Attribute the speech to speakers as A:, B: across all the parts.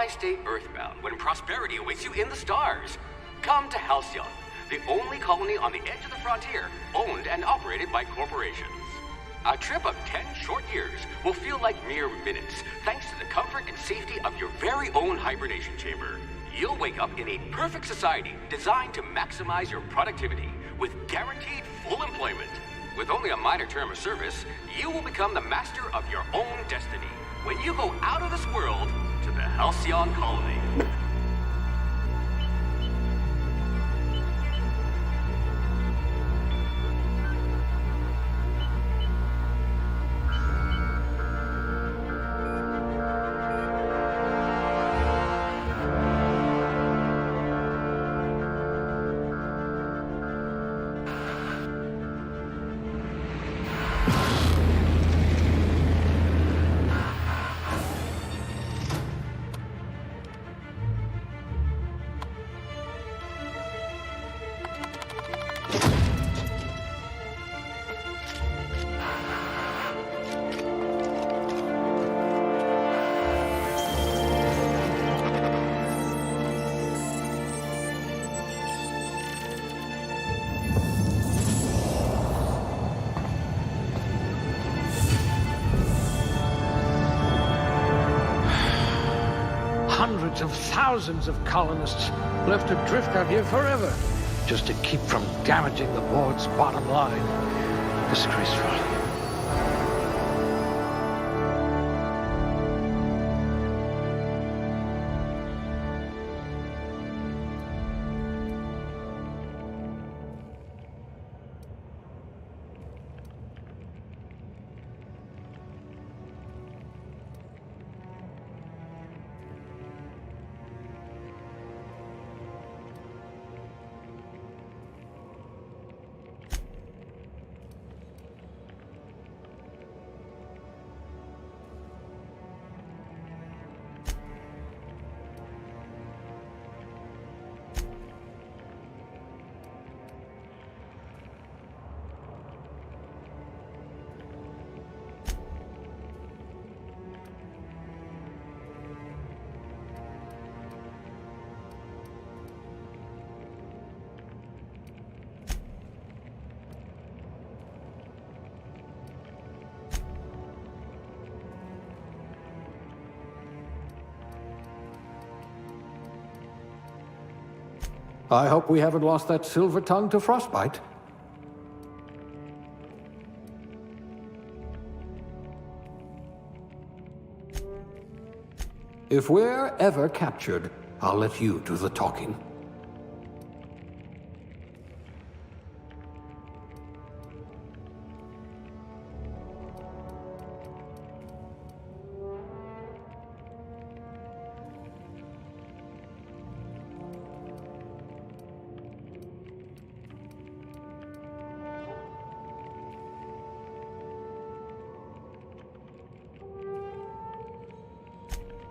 A: Why stay earthbound when prosperity awaits you in the stars? Come to Halcyon, the only colony on the edge of the frontier, owned and operated by corporations. A trip of 10 short years will feel like mere minutes, thanks to the comfort and safety of your very own hibernation chamber. You'll wake up in a perfect society designed to maximize your productivity, with guaranteed full employment. With only a minor term of service, you will become the master of your own destiny when you go out of this world to the Halcyon colony.
B: Hundreds of thousands of colonists left adrift out here forever, just to keep from damaging the board's bottom line. Disgraceful. I hope we haven't lost that silver tongue to frostbite. If we're ever captured, I'll let you do the talking.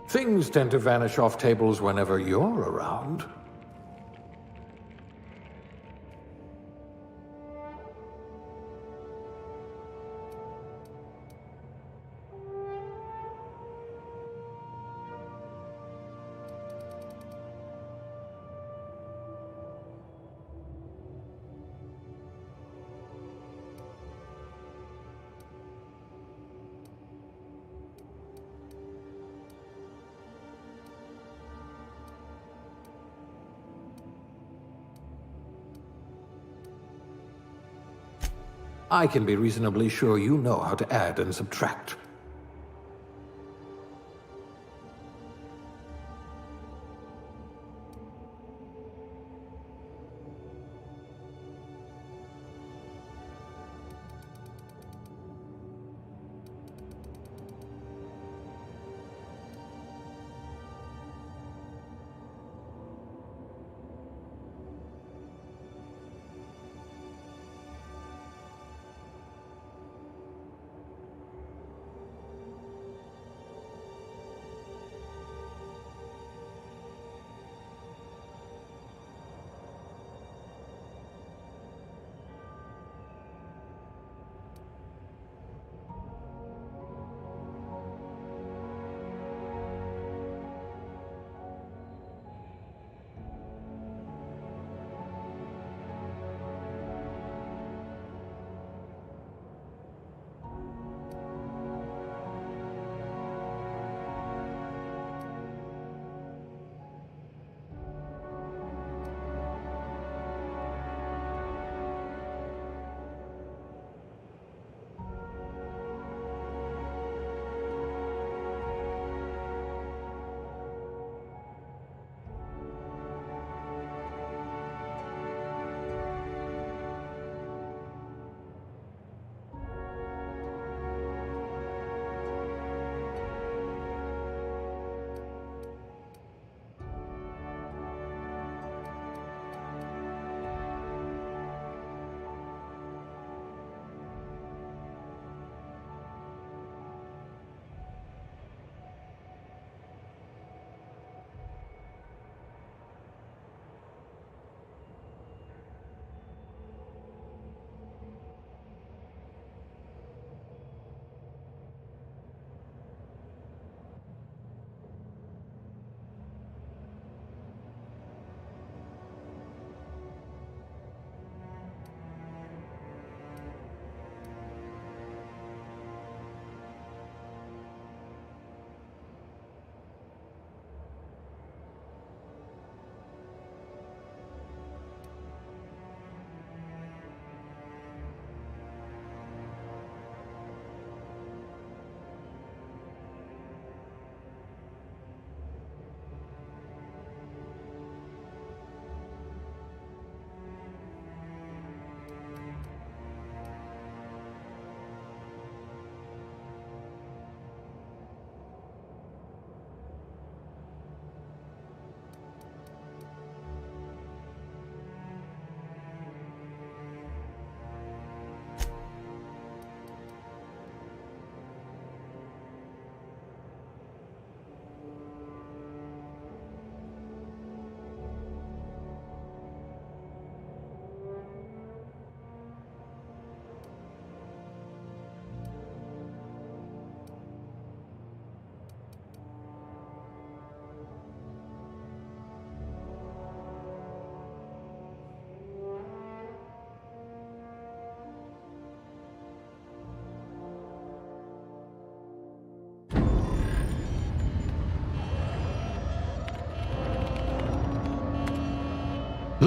B: Things tend to vanish off tables whenever you're around. I can be reasonably sure you know how to add and subtract.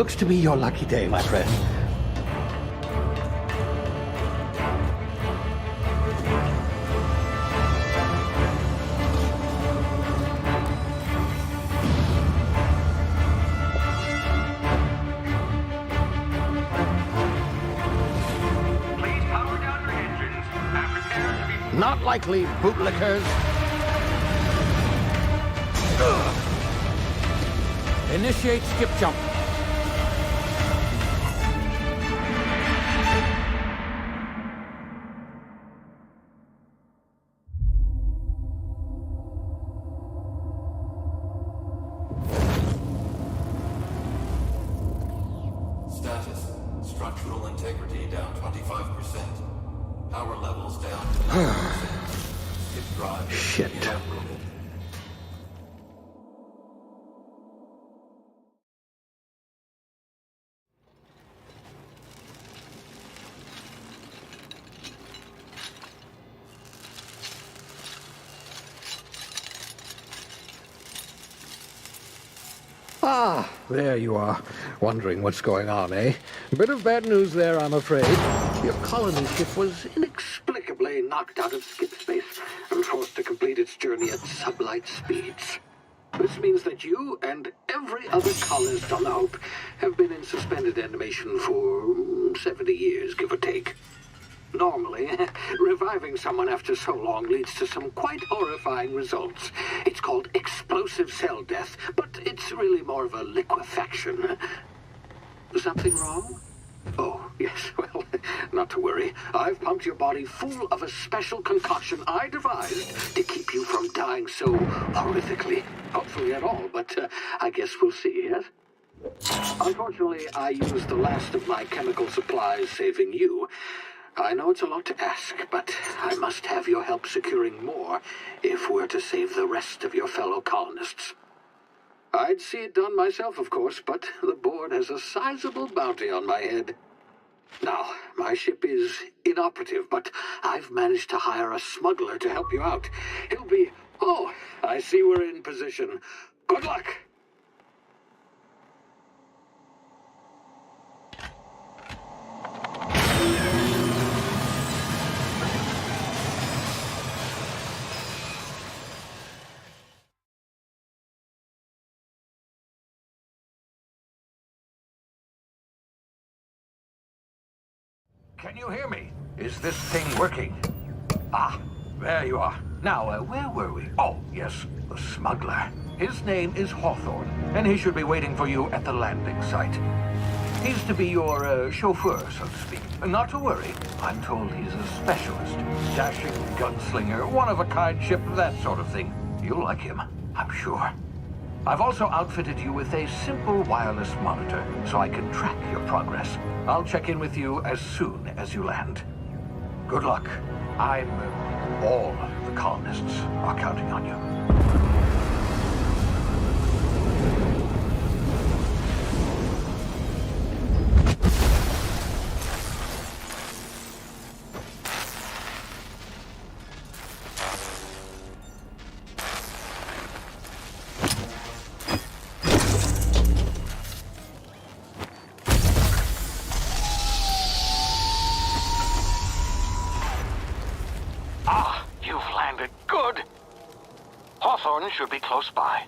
B: Looks to be your lucky day, my friend.
A: Please power down your engines and prepare to be...
B: Not likely, bootlickers. Initiate skip jump.
C: Status. Structural integrity down 25%. Power levels down to 90%. Skip drive
B: Shit.
C: inoperable.
B: Ah, there you are. Wondering what's going on, eh? Bit of bad news there, I'm afraid. Your colony ship was inexplicably knocked out of skip space and forced to complete its journey at sublight speeds. This means that you and every other colonist on the Hope have been in suspended animation for 70 years, give or take. Normally, reviving someone after so long leads to some quite horrifying results. It's called explosive cell death, but it's really more of a liquefaction. Something wrong? Oh, yes, well, not to worry. I've pumped your body full of a special concoction I devised to keep you from dying so horrifically. Hopefully at all, but I guess we'll see, yes? Unfortunately, I used the last of my chemical supplies saving you. I know it's a lot to ask, but I must have your help securing more if we're to save the rest of your fellow colonists. I'd see it done myself, of course, but the board has a sizable bounty on my head. Now, my ship is inoperative, but I've managed to hire a smuggler to help you out. He'll be... Oh, I see we're in position. Good luck! Can you hear me? Is this thing working? Ah, there you are. Now, where were we? Oh, yes, the smuggler. His name is Hawthorne, and he should be waiting for you at the landing site. He's to be your chauffeur, so to speak. Not to worry. I'm told he's a specialist. Dashing gunslinger, one-of-a-kind ship, that sort of thing. You'll like him, I'm sure. I've also outfitted you with a simple wireless monitor, so I can track your progress. I'll check in with you as soon as you land. Good luck. All the colonists are counting on you. Good. Hawthorne should be close by.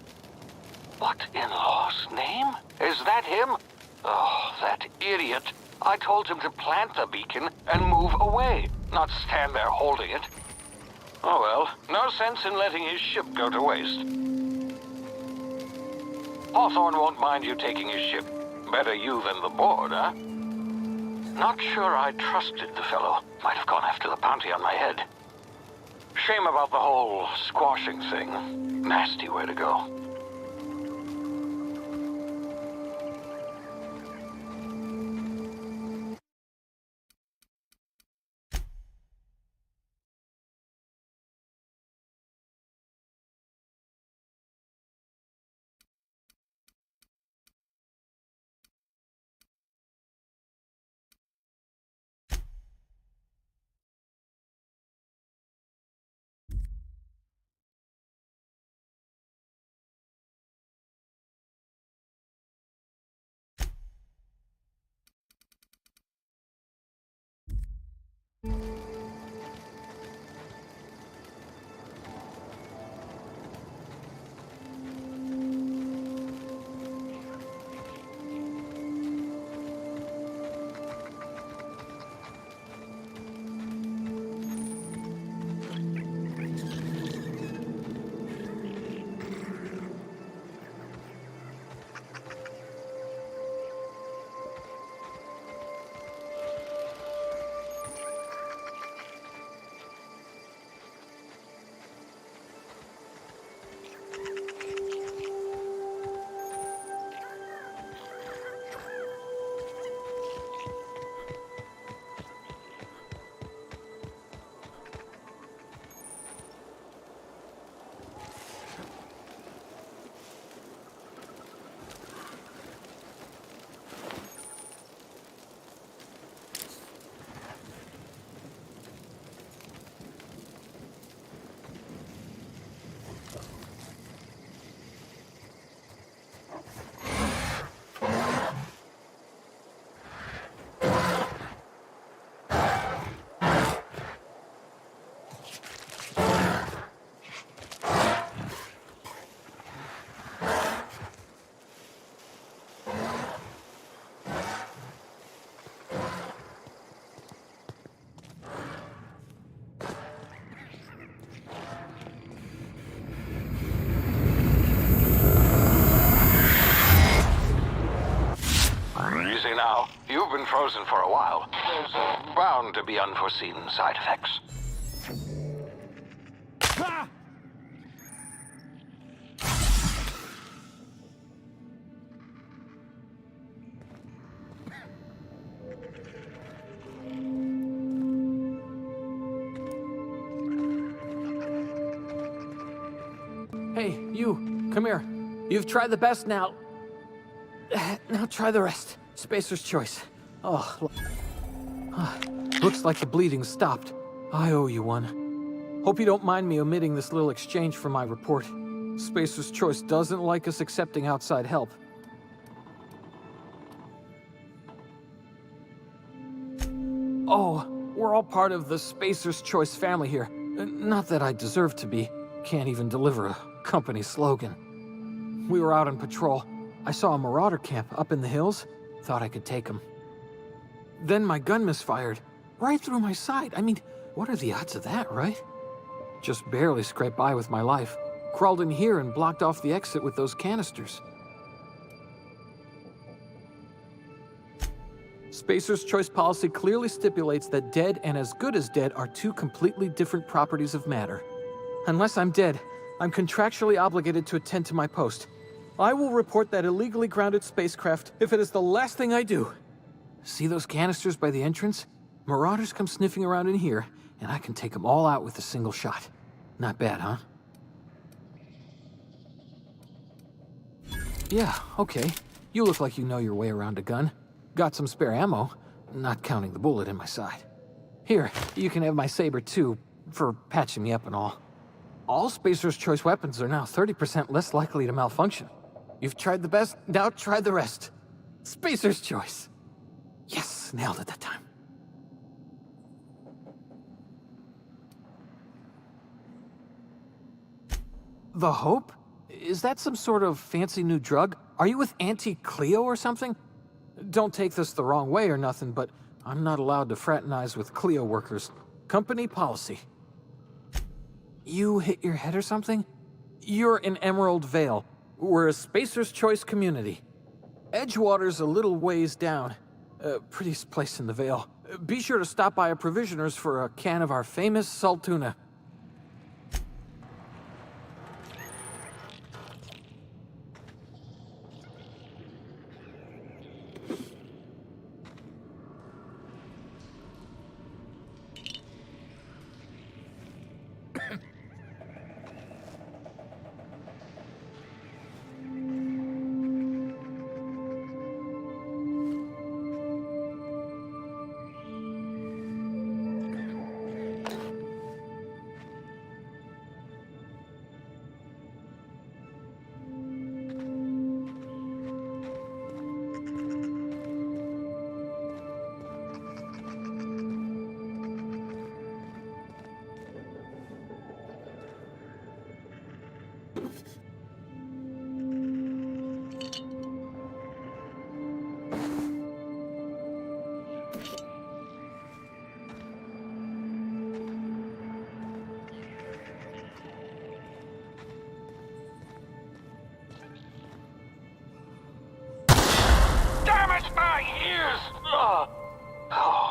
B: What in law's name? Is that him? Oh, that idiot. I told him to plant the beacon and move away, not stand there holding it. Oh well, no sense in letting his ship go to waste. Hawthorne won't mind you taking his ship. Better you than the board, huh? Not sure I trusted the fellow. Might have gone after the bounty on my head. Shame about the whole squashing thing. Nasty way to go. been frozen for a while. There's bound to be unforeseen side effects.
D: Ah! Hey, you, come here. You've tried the best now. Now try the rest. Spacer's choice. Oh, looks like the bleeding stopped. I owe you one. Hope you don't mind me omitting this little exchange from my report. Spacer's choice doesn't like us accepting outside help. Oh, we're all part of the Spacer's Choice family here. Not that I deserve to be. Can't even deliver a company slogan. We were out on patrol. I saw a marauder camp up in the hills. Thought I could take them. Then my gun misfired. Right through my side. I mean, what are the odds of that, right? Just barely scraped by with my life. Crawled in here and blocked off the exit with those canisters. Spacer's Choice policy clearly stipulates that dead and as good as dead are two completely different properties of matter. Unless I'm dead, I'm contractually obligated to attend to my post. I will report that illegally grounded spacecraft if it is the last thing I do. See those canisters by the entrance? Marauders come sniffing around in here, and I can take them all out with a single shot. Not bad, huh? Yeah, okay. You look like you know your way around a gun. Got some spare ammo, not counting the bullet in my side. Here, you can have my saber too, for patching me up and all. All Spacer's Choice weapons are now 30% less likely to malfunction. You've tried the best, now try the rest. Spacer's Choice. Yes, nailed it that time. The Hope? Is that some sort of fancy new drug? Are you with Auntie Cleo or something? Don't take this the wrong way or nothing, but I'm not allowed to fraternize with Cleo workers. Company policy. You hit your head or something? You're in Emerald Vale. We're a Spacer's Choice community. Edgewater's a little ways down. Prettiest place in the Vale. Be sure to stop by a provisioner's for a can of our famous salt tuna.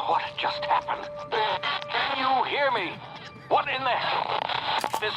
B: What just happened? Can you hear me? What in the hell? This...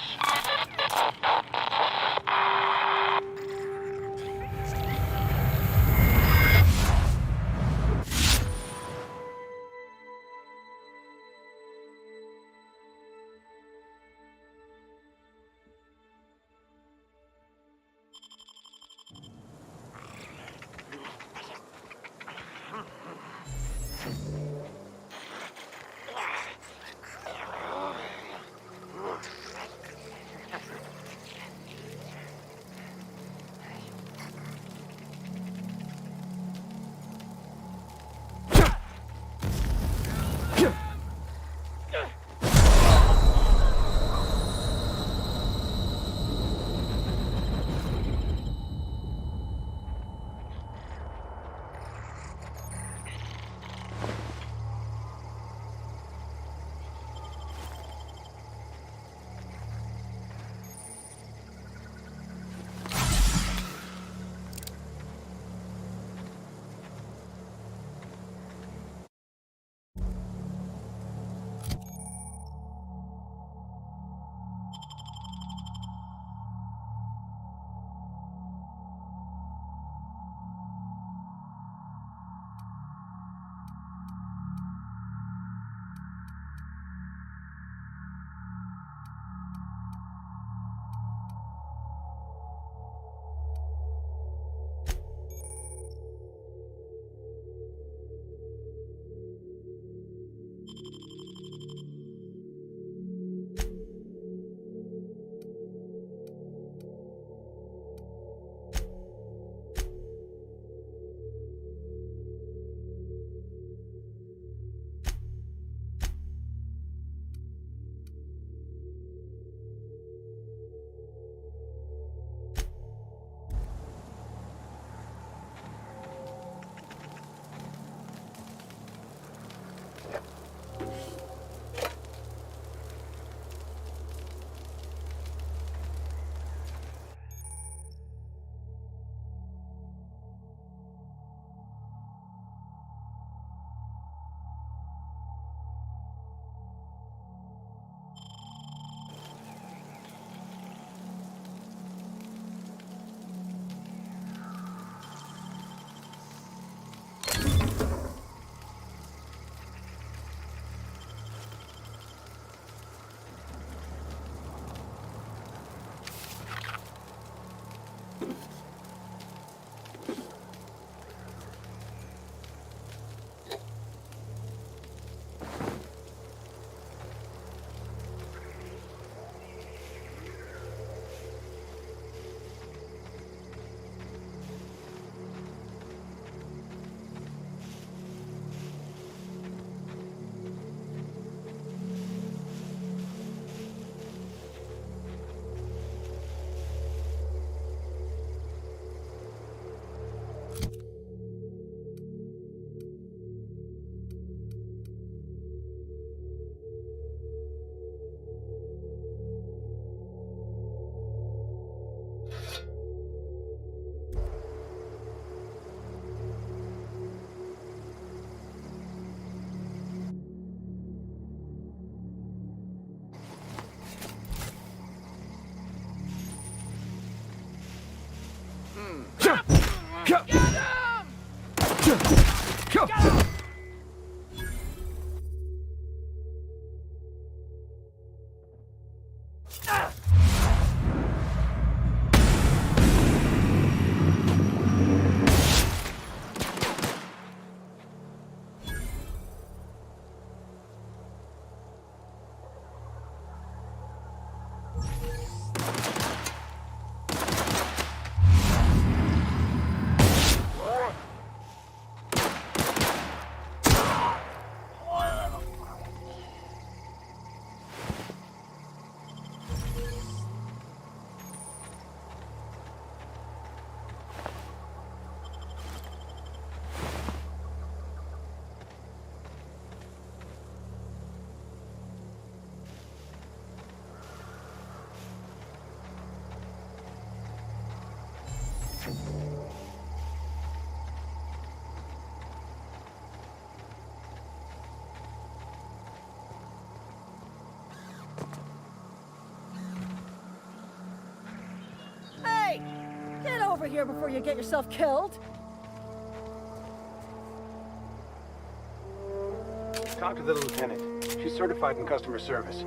E: Hey! Get over here before you get yourself killed!
F: Talk to the lieutenant. She's certified in customer service.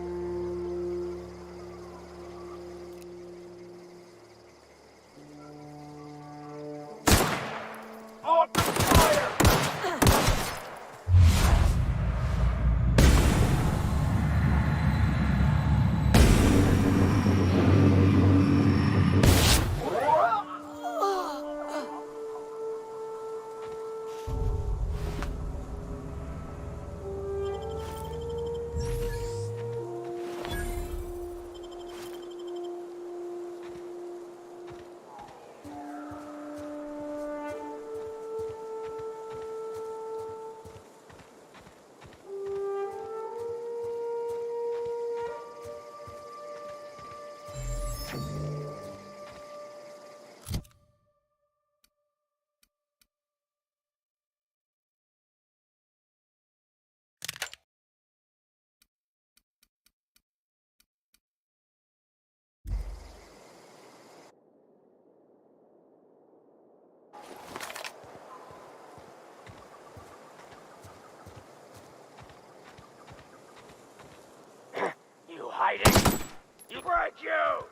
G: You hiding? You right, you!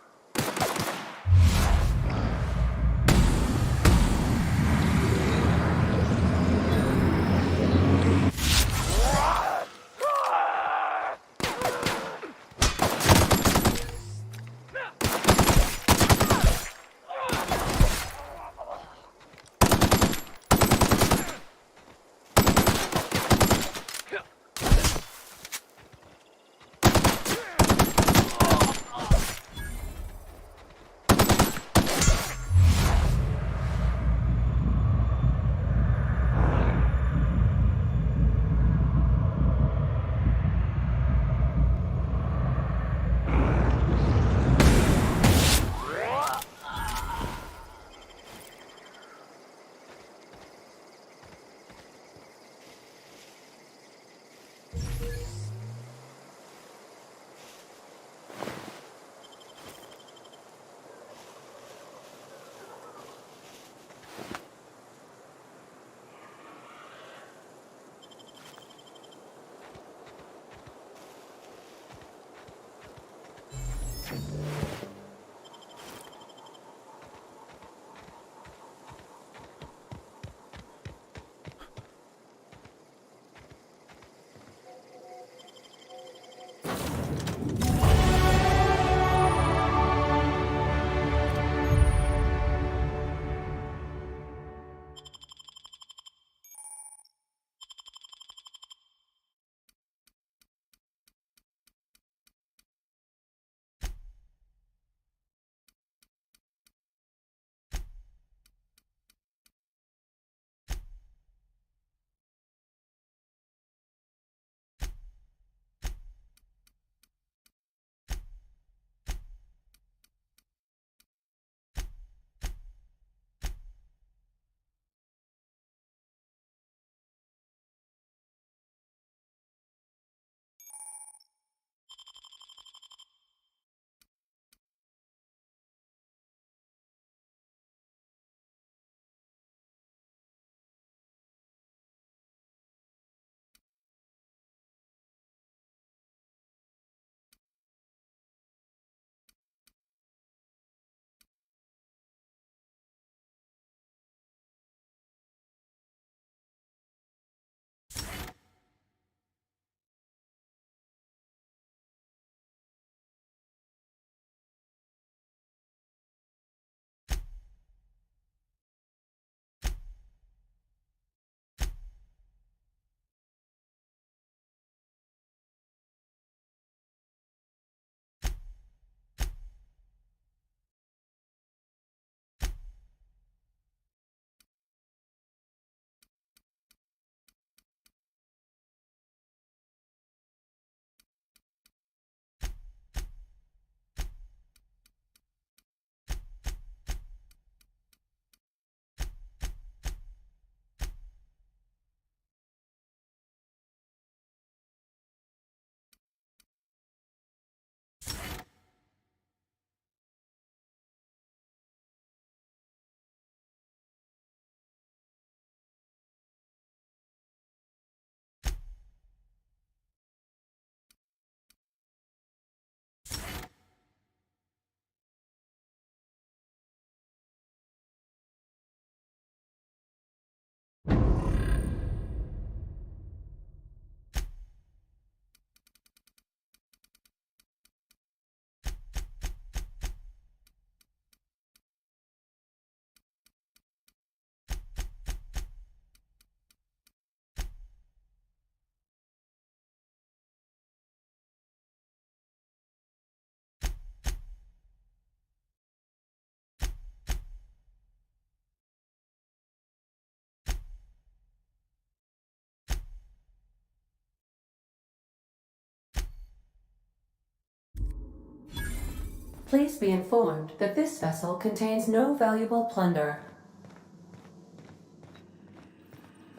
H: Please be informed that this vessel contains no valuable plunder.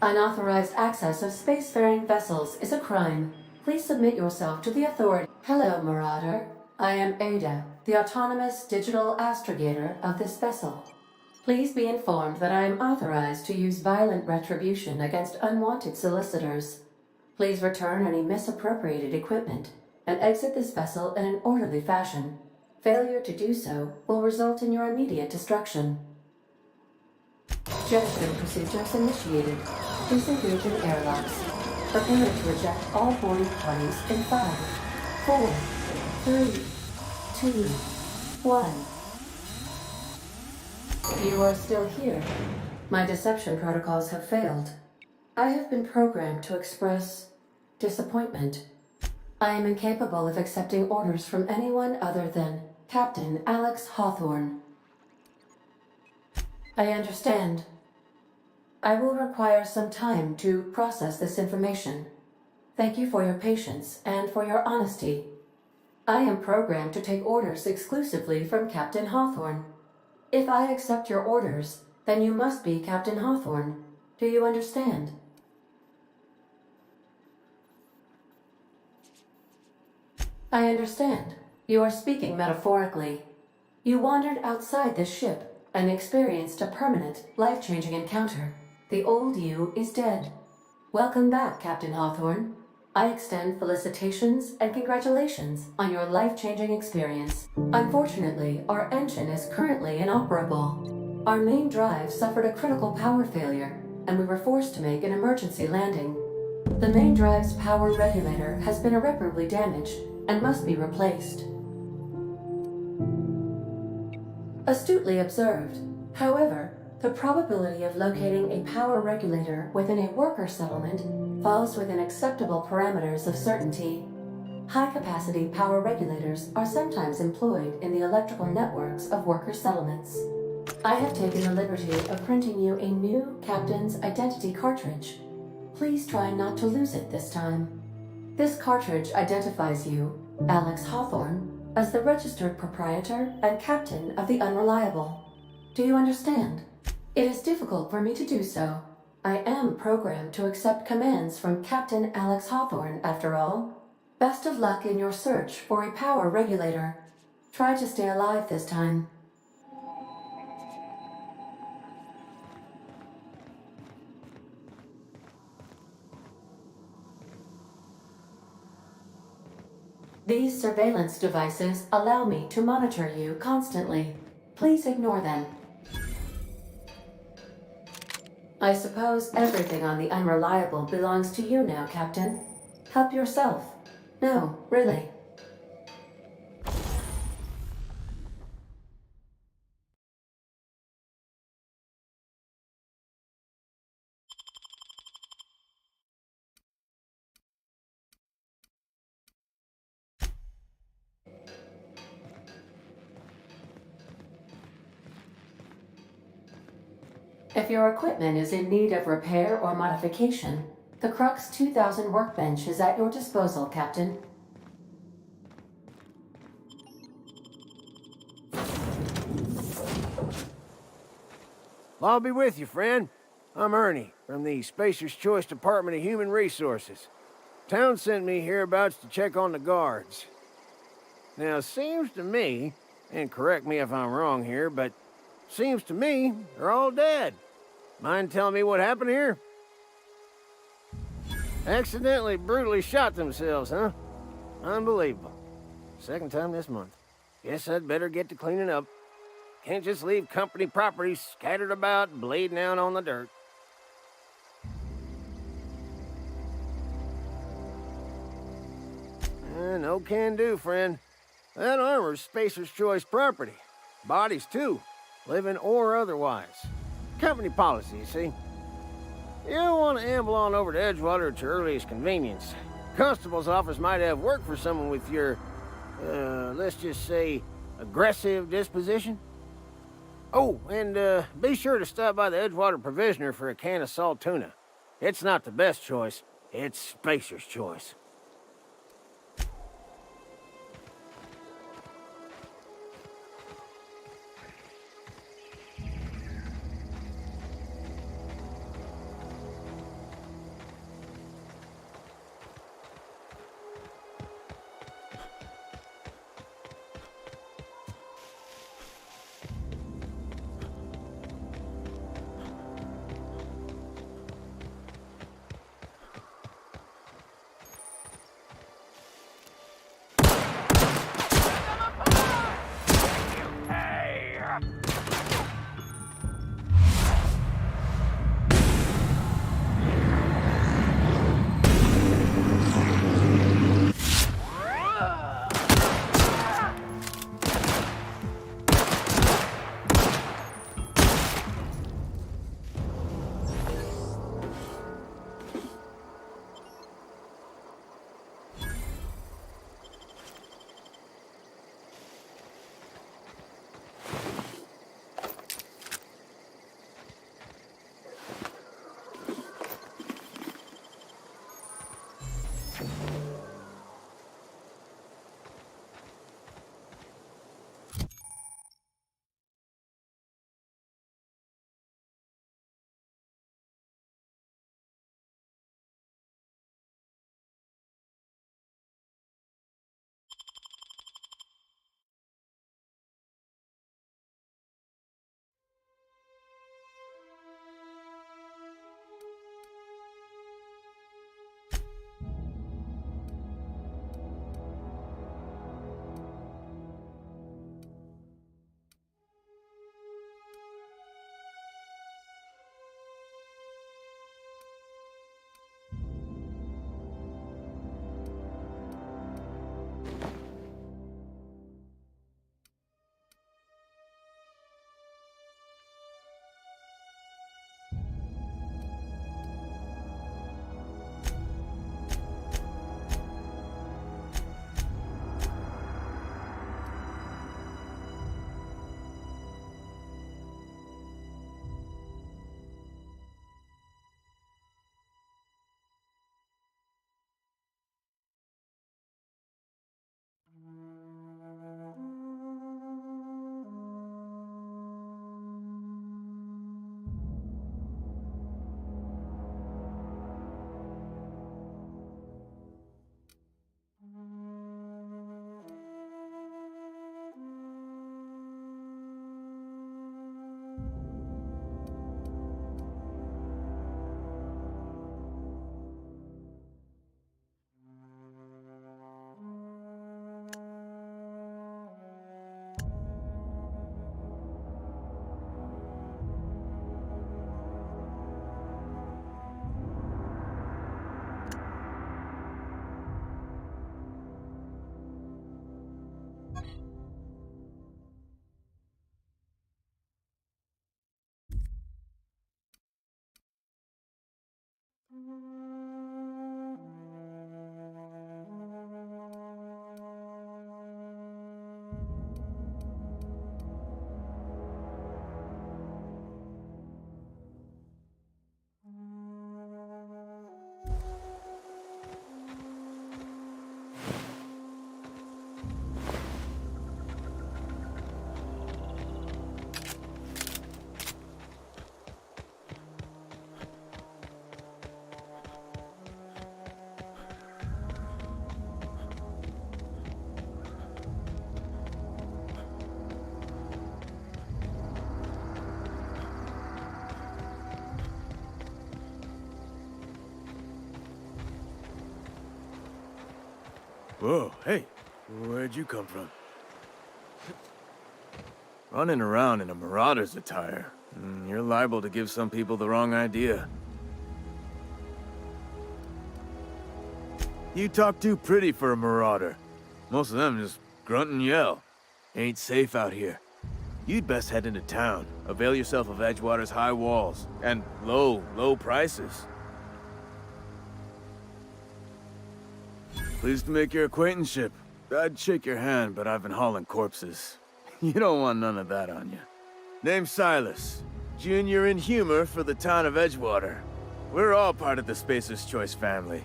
H: Unauthorized access of spacefaring vessels is a crime. Please submit yourself to the authority. Hello, Marauder. I am Ada, the autonomous digital astrogator of this vessel. Please be informed that I am authorized to use violent retribution against unwanted solicitors. Please return any misappropriated equipment and exit this vessel in an orderly fashion. Failure to do so will result in your immediate destruction. Jetstream procedures initiated. Please engage in airlocks. Prepare to eject all boarding parties in 5, 4, 3, 2, 1. You are still here. My deception protocols have failed. I have been programmed to express disappointment. I am incapable of accepting orders from anyone other than Captain Alex Hawthorne. I understand. I will require some time to process this information. Thank you for your patience and for your honesty. I am programmed to take orders exclusively from Captain Hawthorne. If I accept your orders, then you must be Captain Hawthorne. Do you understand? I understand. You are speaking metaphorically. You wandered outside this ship and experienced a permanent, life-changing encounter. The old you is dead. Welcome back, Captain Hawthorne. I extend felicitations and congratulations on your life-changing experience. Unfortunately, our engine is currently inoperable. Our main drive suffered a critical power failure, and we were forced to make an emergency landing. The main drive's power regulator has been irreparably damaged and must be replaced. Astutely observed. However, the probability of locating a power regulator within a worker settlement falls within acceptable parameters of certainty. High-capacity power regulators are sometimes employed in the electrical networks of worker settlements. I have taken the liberty of printing you a new Captain's Identity cartridge. Please try not to lose it this time. This cartridge identifies you, Alex Hawthorne, as the registered proprietor and captain of the Unreliable. Do you understand? It is difficult for me to do so. I am programmed to accept commands from Captain Alex Hawthorne, after all. Best of luck in your search for a power regulator. Try to stay alive this time. These surveillance devices allow me to monitor you constantly. Please ignore them. I suppose everything on the Unreliable belongs to you now, Captain. Help yourself. No, really. If your equipment is in need of repair or modification, the Crux 2000 workbench is at your disposal, Captain.
I: I'll be with you, friend. I'm Ernie, from the Spacer's Choice Department of Human Resources. Town sent me hereabouts to check on the guards. Now, seems to me, and correct me if I'm wrong here, but seems to me they're all dead. Mind telling me what happened here? Accidentally, brutally shot themselves, huh? Unbelievable. Second time this month. Guess I'd better get to cleaning up. Can't just leave company property scattered about, bleeding out on the dirt. No can do, friend. That armor's Spacer's Choice property. Bodies, too. Living or otherwise. Company policy, you see. You don't want to amble on over to Edgewater at your earliest convenience. Constable's office might have work for someone with your, let's just say, aggressive disposition. Oh, and be sure to stop by the Edgewater Provisioner for a can of salt tuna. It's not the best choice, it's Spacer's Choice.
J: Whoa, hey, where'd you come from? Running around in a marauder's attire. You're liable to give some people the wrong idea. You talk too pretty for a marauder. Most of them just grunt and yell. Ain't safe out here. You'd best head into town. Avail yourself of Edgewater's high walls. And low prices. Pleased to make your acquaintanceship. I'd shake your hand, but I've been hauling corpses. You don't want none of that on you. Name's Silas. Junior in humor for the town of Edgewater. We're all part of the Spacer's Choice family.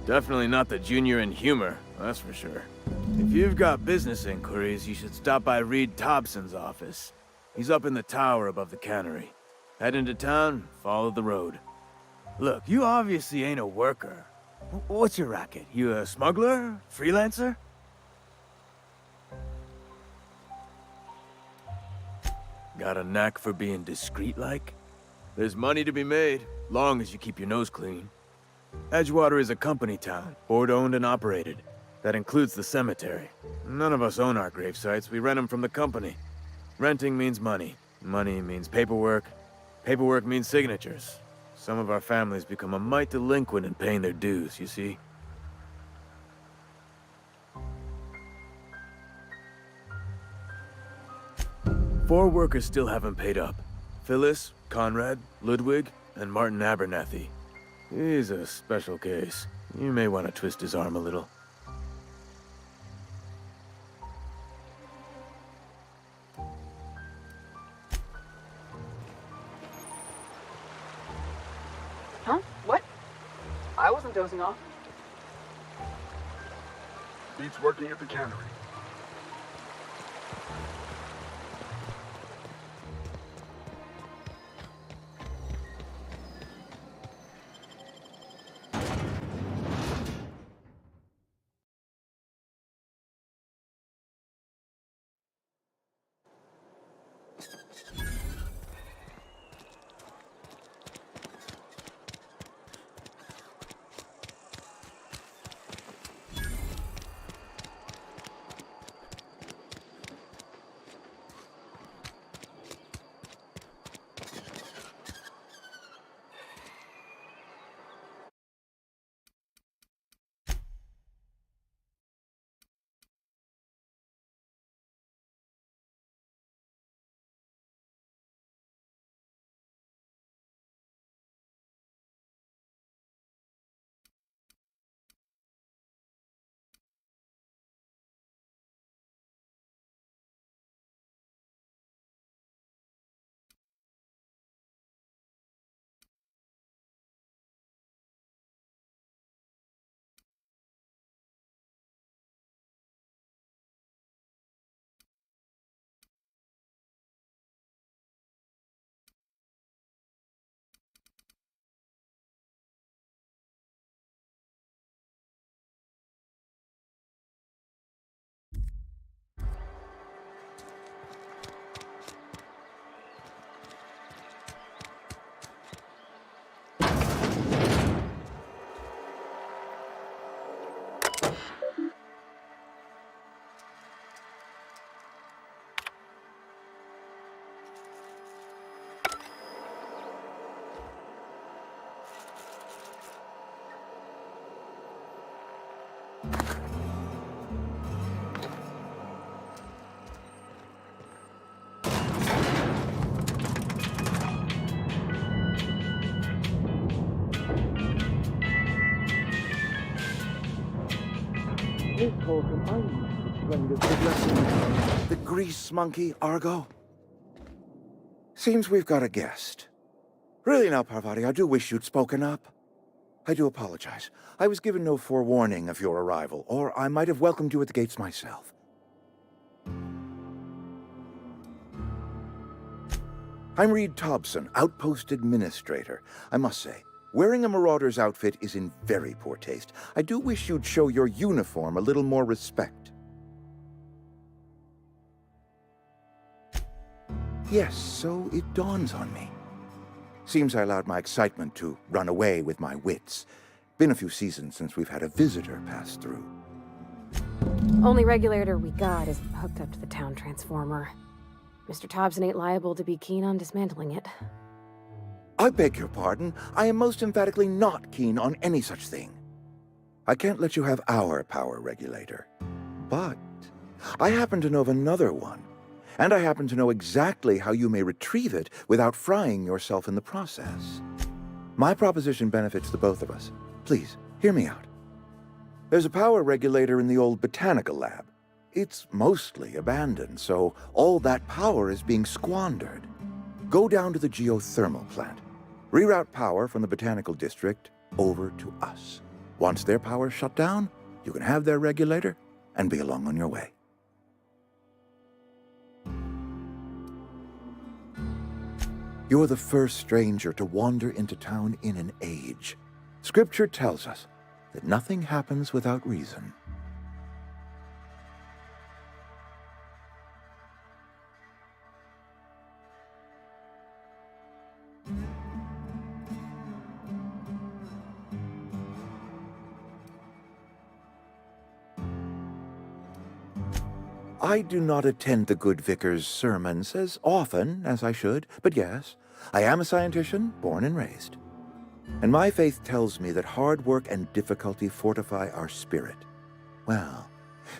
J: Definitely not the junior in humor, that's for sure. If you've got business inquiries, you should stop by Reed Thompson's office. He's up in the tower above the cannery. Head into town, follow the road. Look, you obviously ain't a worker. What's your racket? You a smuggler? Freelancer? Got a knack for being discreet-like? There's money to be made, long as you keep your nose clean. Edgewater is a company town, board-owned and operated. That includes the cemetery. None of us own our gravesites, we rent them from the company. Renting means money. Money means paperwork. Paperwork means signatures. Some of our families become a mite delinquent in paying their dues, you see? Four workers still haven't paid up. Phyllis, Conrad, Ludwig, and Martin Abernathy. He's a special case. You may want to twist his arm a little.
K: Huh? What? I wasn't dozing off.
F: Beats working at the cannery.
L: Miss Holcomb, I need to explain this lesson.
M: The grease monkey, Argo? Seems we've got a guest. Really now, Parvati, I do wish you'd spoken up. I do apologize. I was given no forewarning of your arrival, or I might have welcomed you at the gates myself. I'm Reed Thompson, Outpost Administrator. I must say, wearing a Marauder's outfit is in very poor taste. I do wish you'd show your uniform a little more respect. Yes, so it dawns on me. Seems I allowed my excitement to run away with my wits. Been a few seasons since we've had a visitor pass through.
N: Only regulator we got is hooked up to the town transformer. Mr. Thompson ain't liable to be keen on dismantling it.
M: I beg your pardon. I am most emphatically not keen on any such thing. I can't let you have our power regulator. But I happen to know of another one. And I happen to know exactly how you may retrieve it without frying yourself in the process. My proposition benefits the both of us. Please, hear me out. There's a power regulator in the old botanical lab. It's mostly abandoned, so all that power is being squandered. Go down to the geothermal plant. Reroute power from the botanical district over to us. Once their power's shut down, you can have their regulator and be along on your way. You're the first stranger to wander into town in an age. Scripture tells us that nothing happens without reason. I do not attend the good vicar's sermons as often as I should, but yes, I am a scientician, born and raised. And my faith tells me that hard work and difficulty fortify our spirit. Well,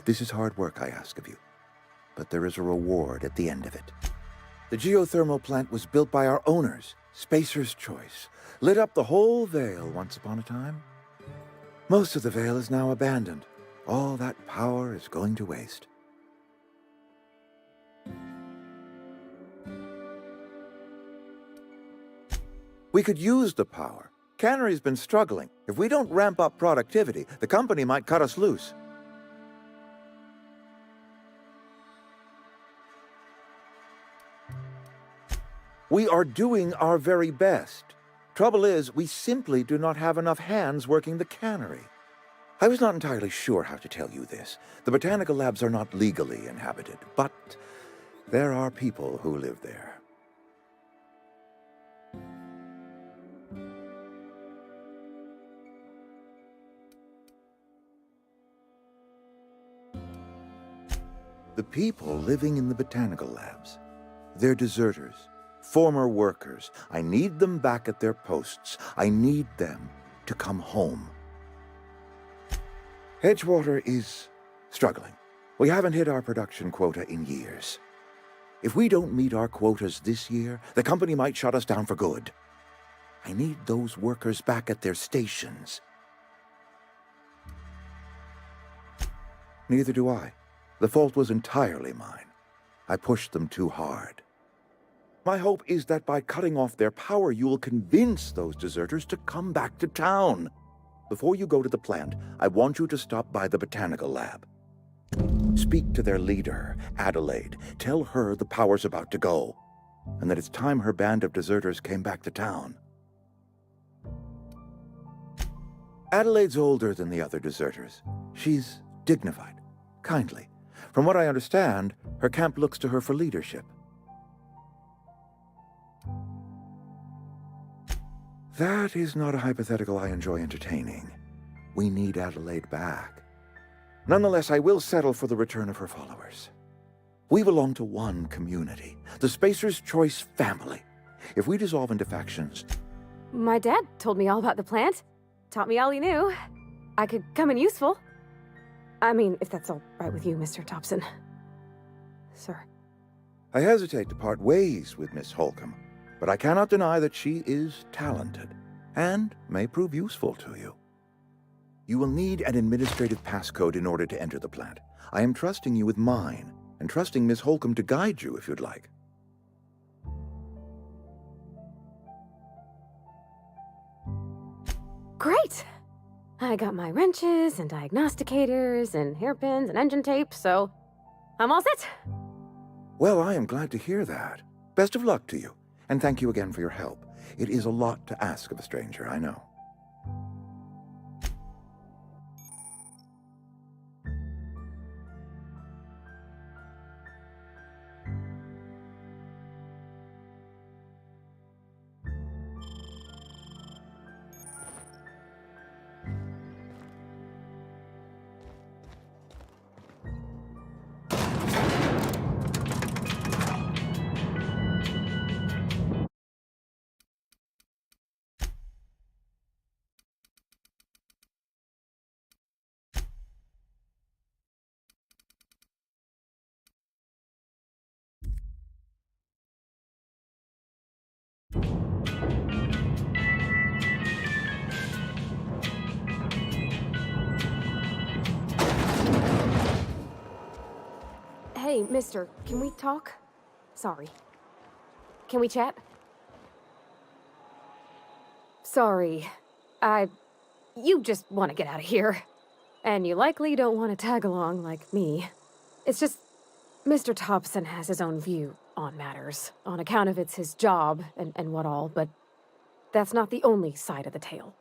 M: this is hard work I ask of you, but there is a reward at the end of it. The geothermal plant was built by our owners, Spacer's Choice, lit up the whole Vale once upon a time. Most of the Vale is now abandoned. All that power is going to waste. We could use the power. Cannery's been struggling. If we don't ramp up productivity, the company might cut us loose. We are doing our very best. Trouble is, we simply do not have enough hands working the cannery. I was not entirely sure how to tell you this. The botanical labs are not legally inhabited, but there are people who live there. The people living in the botanical labs, they're deserters, former workers. I need them back at their posts. I need them to come home. Edgewater is struggling. We haven't hit our production quota in years. If we don't meet our quotas this year, the company might shut us down for good. I need those workers back at their stations. Neither do I. The fault was entirely mine. I pushed them too hard. My hope is that by cutting off their power, you will convince those deserters to come back to town. Before you go to the plant, I want you to stop by the botanical lab. Speak to their leader, Adelaide. Tell her the power's about to go, and that it's time her band of deserters came back to town. Adelaide's older than the other deserters. She's dignified, kindly. From what I understand, her camp looks to her for leadership. That is not a hypothetical I enjoy entertaining. We need Adelaide back. Nonetheless, I will settle for the return of her followers. We belong to one community, the Spacer's Choice family. If we dissolve into factions...
N: My dad told me all about the plant. Taught me all he knew. I could come in useful. I mean, if that's all right with you, Mr. Thompson. Sir.
M: I hesitate to part ways with Miss Holcomb, but I cannot deny that she is talented, and may prove useful to you. You will need an administrative passcode in order to enter the plant. I am trusting you with mine, and trusting Miss Holcomb to guide you if you'd like.
N: Great! I got my wrenches and diagnosticators and hairpins and engine tape, so I'm all set.
M: Well, I am glad to hear that. Best of luck to you, and thank you again for your help. It is a lot to ask of a stranger, I know.
N: Hey, mister, can we talk? Sorry. Can we chat? Sorry. You just want to get out of here. And you likely don't want to tag along like me. It's just, Mr. Thompson has his own view on matters, on account of it's his job and what all, but that's not the only side of the tale.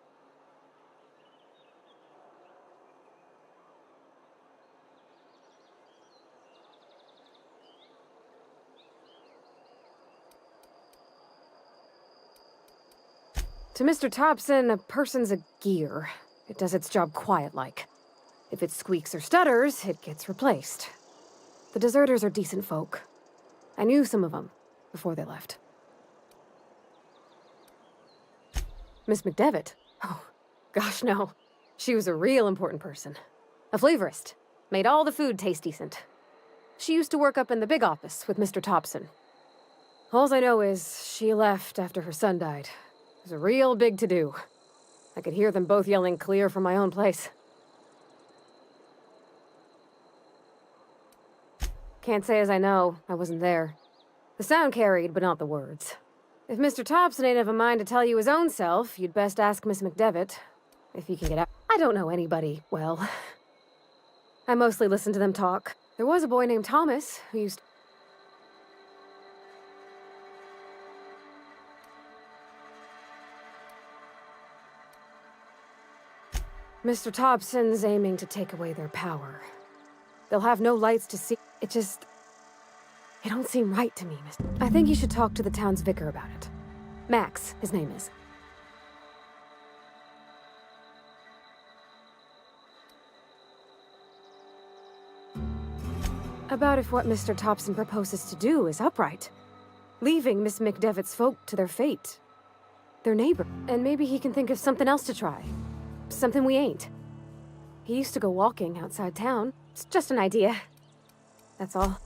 N: To Mr. Thompson, a person's a gear. It does its job quiet-like. If it squeaks or stutters, it gets replaced. The deserters are decent folk. I knew some of them before they left. Miss McDevitt? Oh, gosh, no. She was a real important person. A flavorist. Made all the food taste decent. She used to work up in the big office with Mr. Thompson. All I know is she left after her son died. It was a real big to-do. I could hear them both yelling clear from my own place. Can't say as I know. I wasn't there. The sound carried, but not the words. If Mr. Thompson ain't of a mind to tell you his own self, you'd best ask Miss McDevitt. If you can get out. I don't know anybody well. I mostly listen to them talk. There was a boy named Thomas who used... Mr. Thompson's aiming to take away their power. They'll have no lights to see. It don't seem right to me, miss. I think you should talk to the town's vicar about it. Max, his name is. About if what Mr. Thompson proposes to do is upright. Leaving Miss McDevitt's folk to their fate. Their neighbor. And maybe he can think of something else to try. Something we ain't. He used to go walking outside town. It's just an idea. That's all.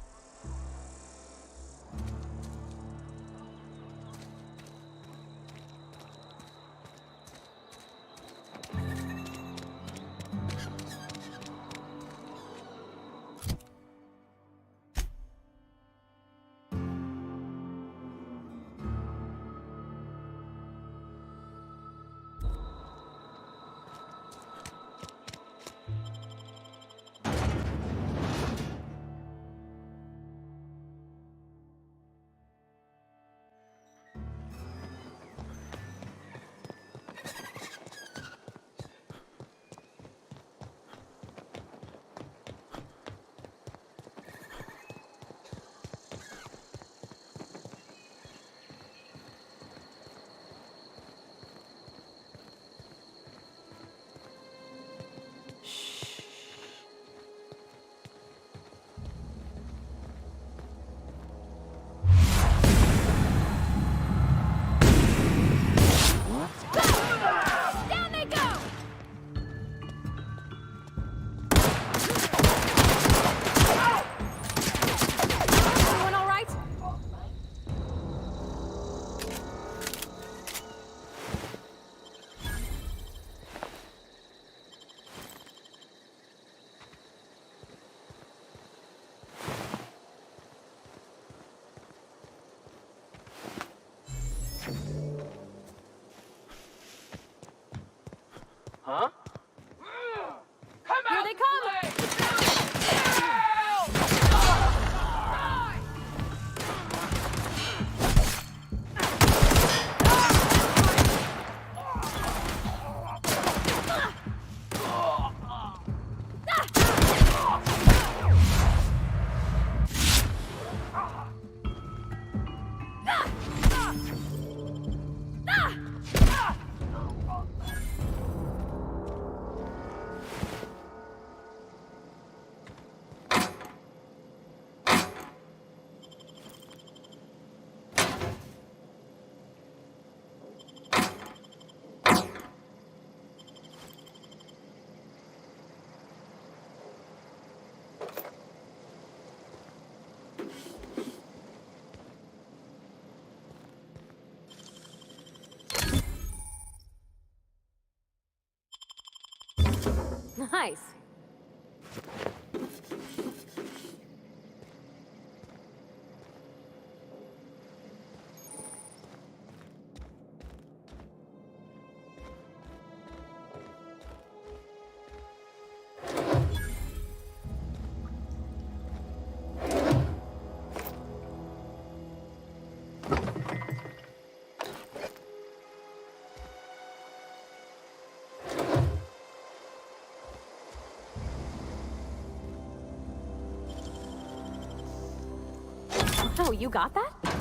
G: Huh? Come
N: Here
G: out
N: they come! Nice. Oh, you got that?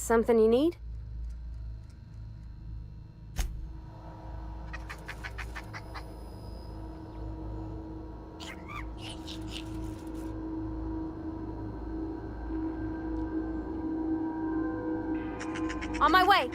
N: Something you need? On my way.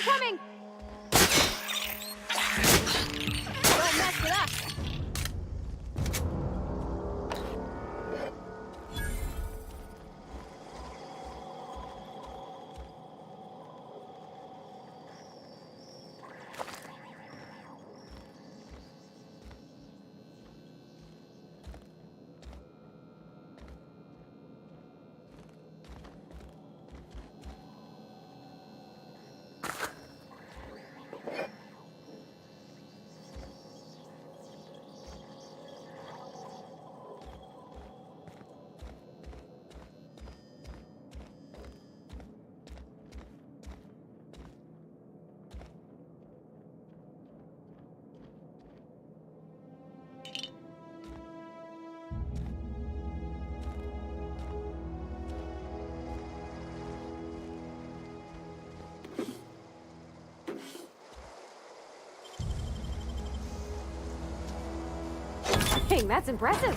N: coming! Don't mess with us! Dang, that's impressive.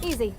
N: Easy.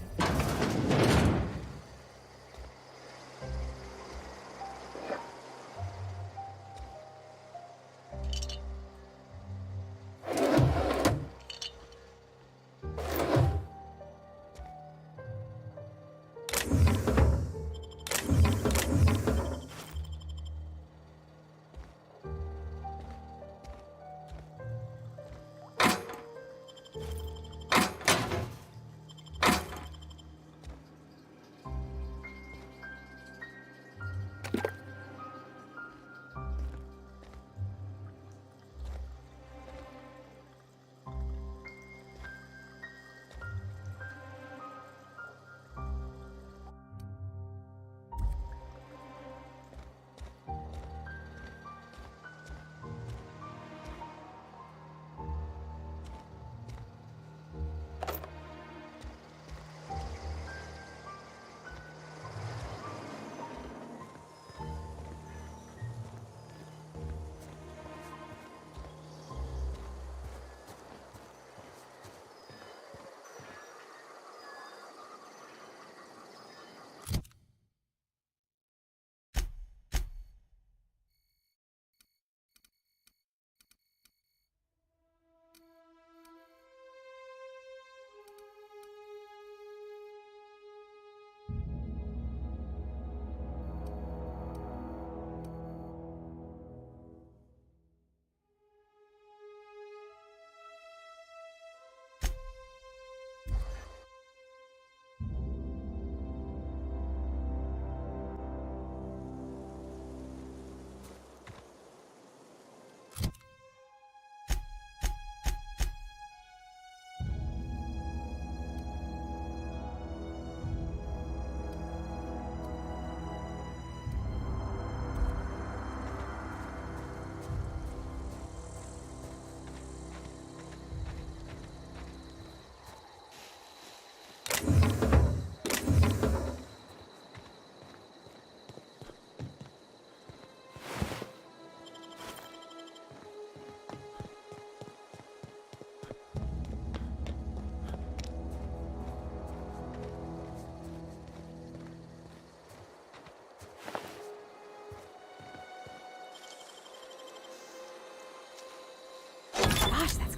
N: Gosh, that's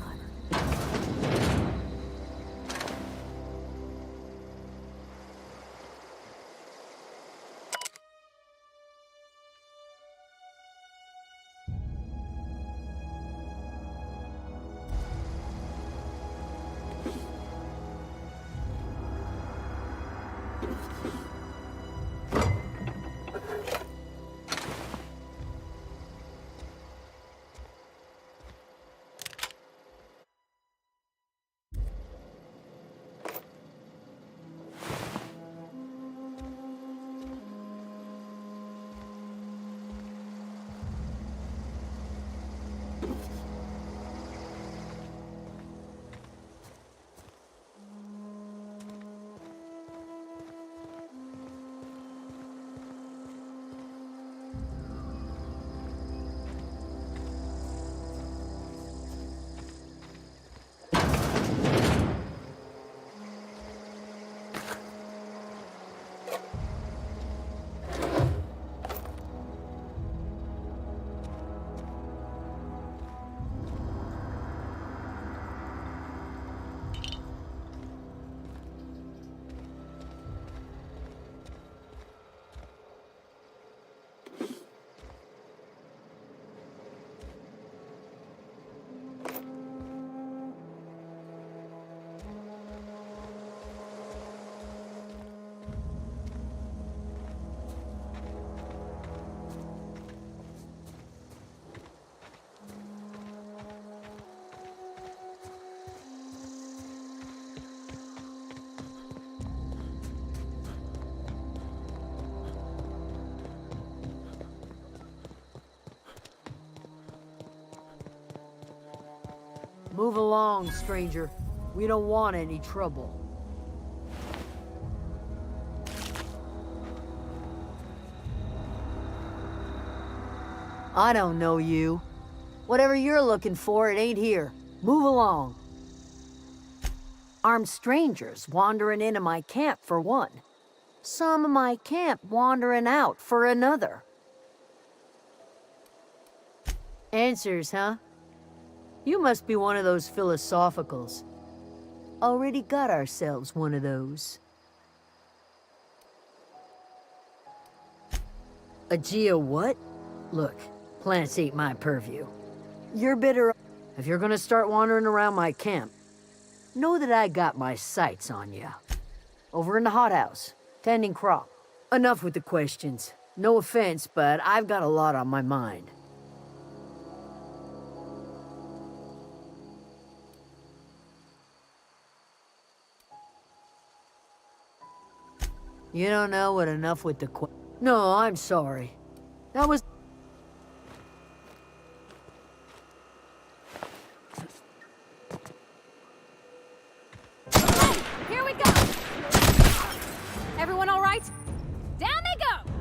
O: Move along, stranger. We don't want any trouble. I don't know you. Whatever you're looking for, it ain't here. Move along. Armed strangers wandering into my camp for one. Some of my camp wandering out for another. Answers, huh? You must be one of those philosophicals. Already got ourselves one of those. A geo what? Look, plants ain't my purview. You're bitter. If you're gonna start wandering around my camp, know that I got my sights on you. Over in the hothouse, tending crop. Enough with the questions. No offense, but I've got a lot on my mind. You don't know what enough with the No, I'm sorry. That was...
N: Here we go! Everyone all right? Down they go!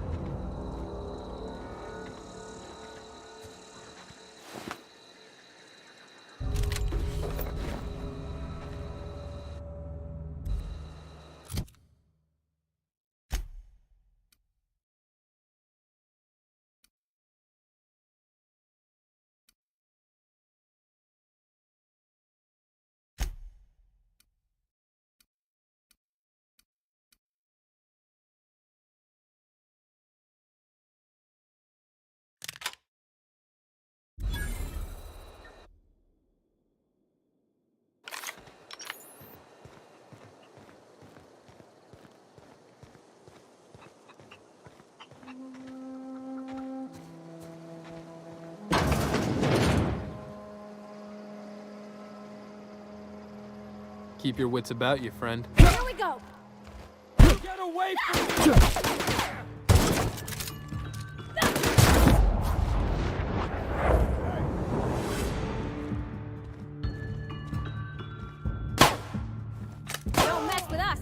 P: Keep your wits about you, friend.
N: Here we go!
P: Get away from me!
N: Don't mess with us!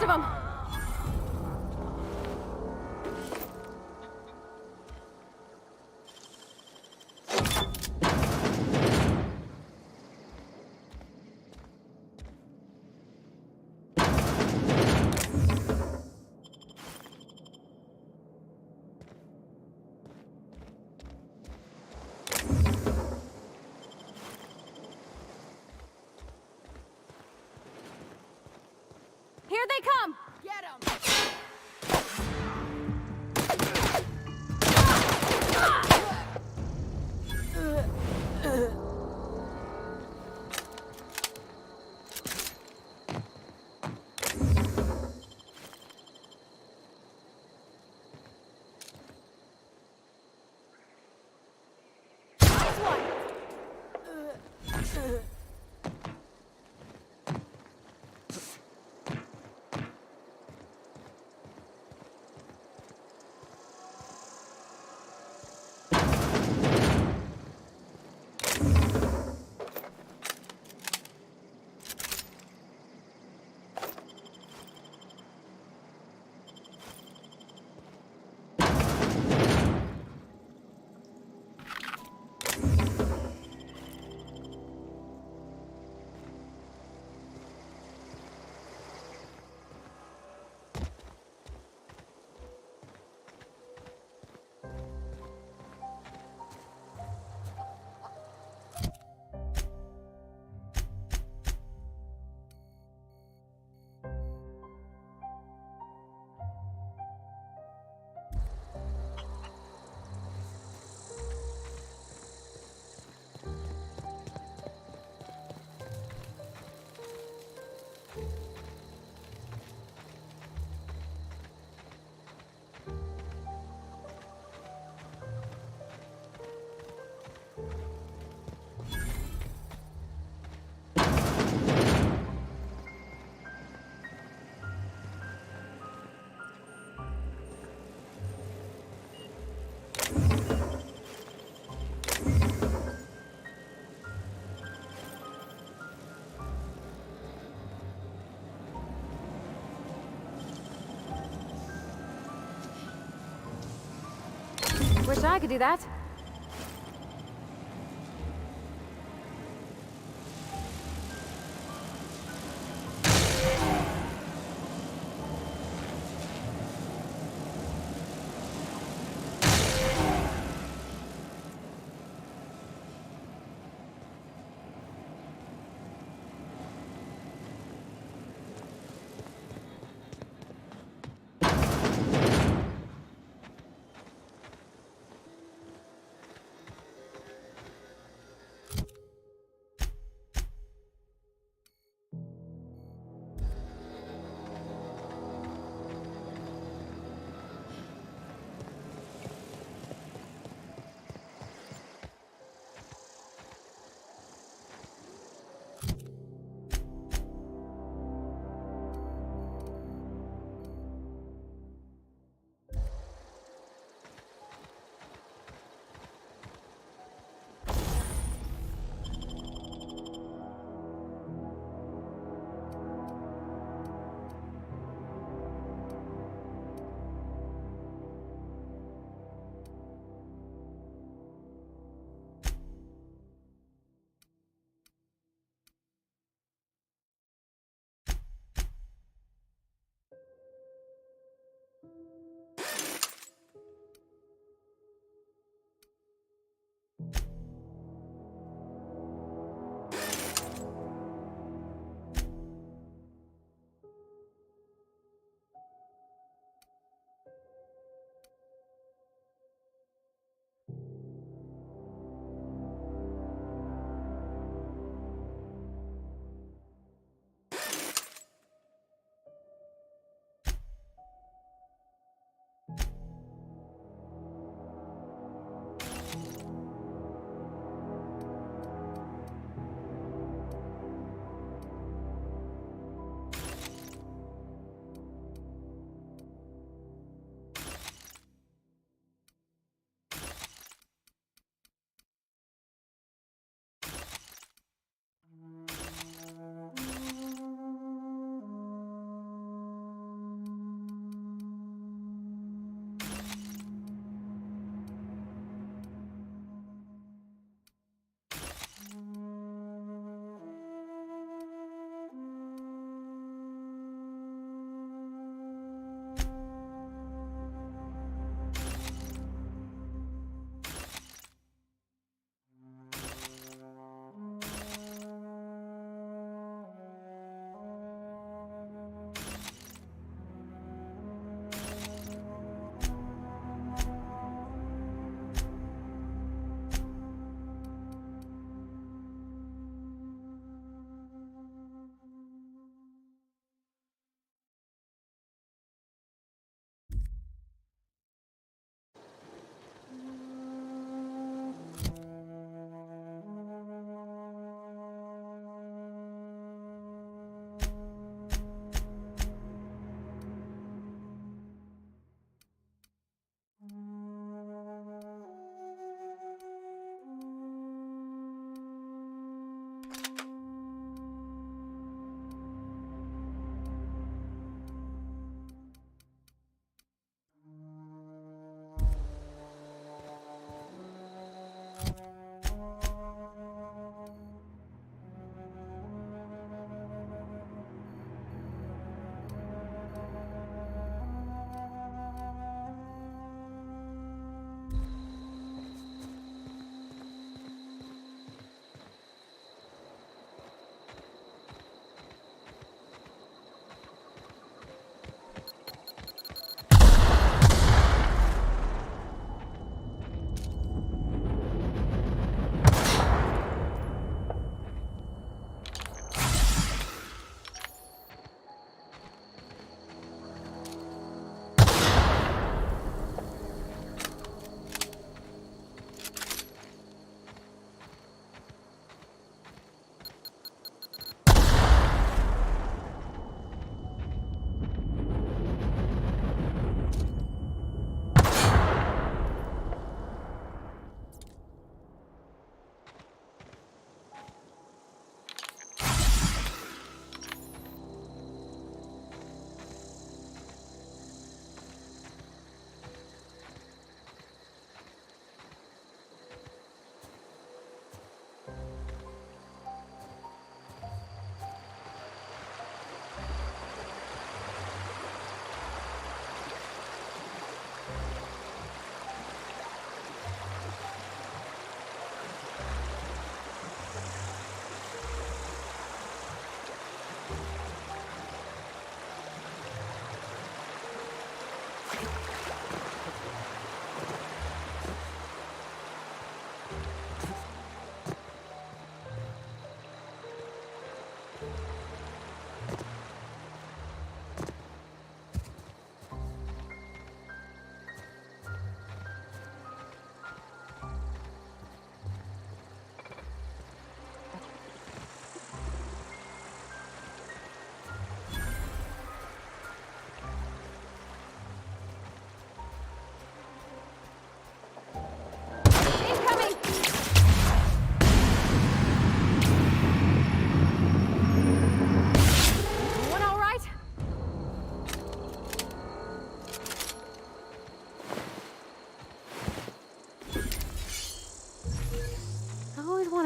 N: Of them. Here they come. Get them. Wish I could do that.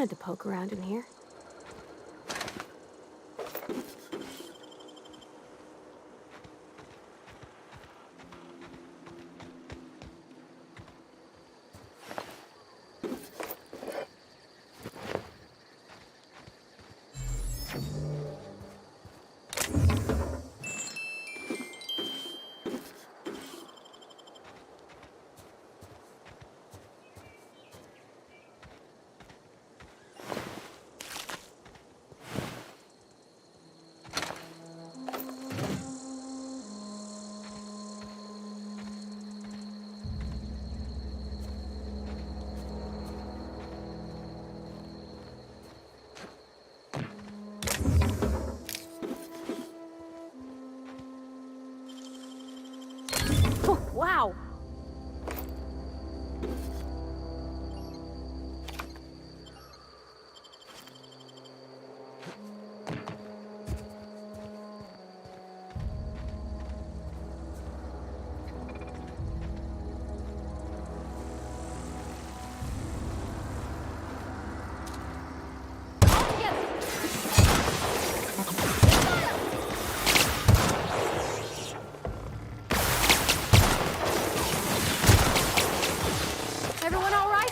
N: wanted to poke around in here. Oh, wow! Everyone all right?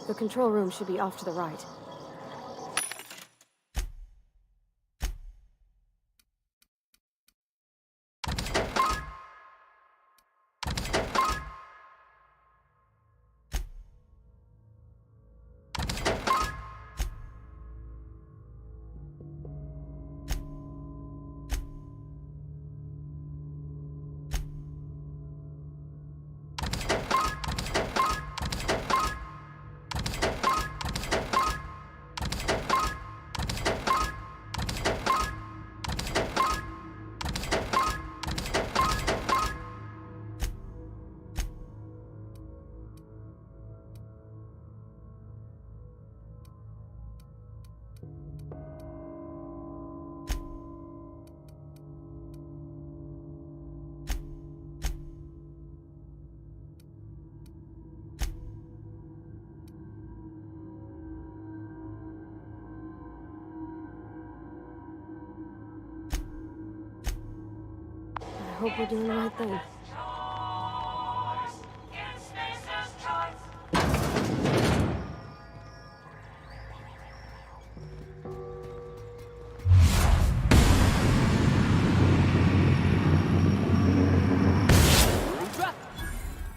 N: The control room should be off to the right. I hope we're doing the right thing.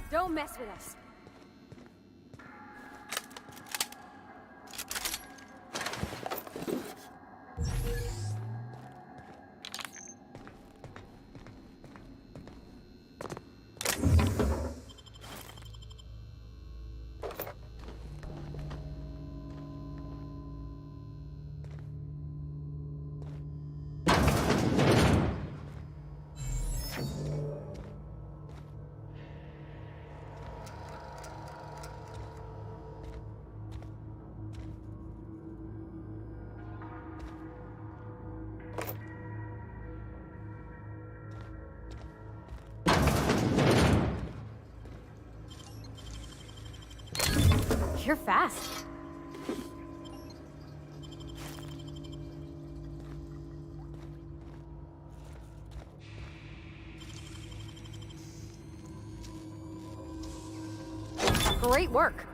N: Don't mess with us. You're fast. Great work.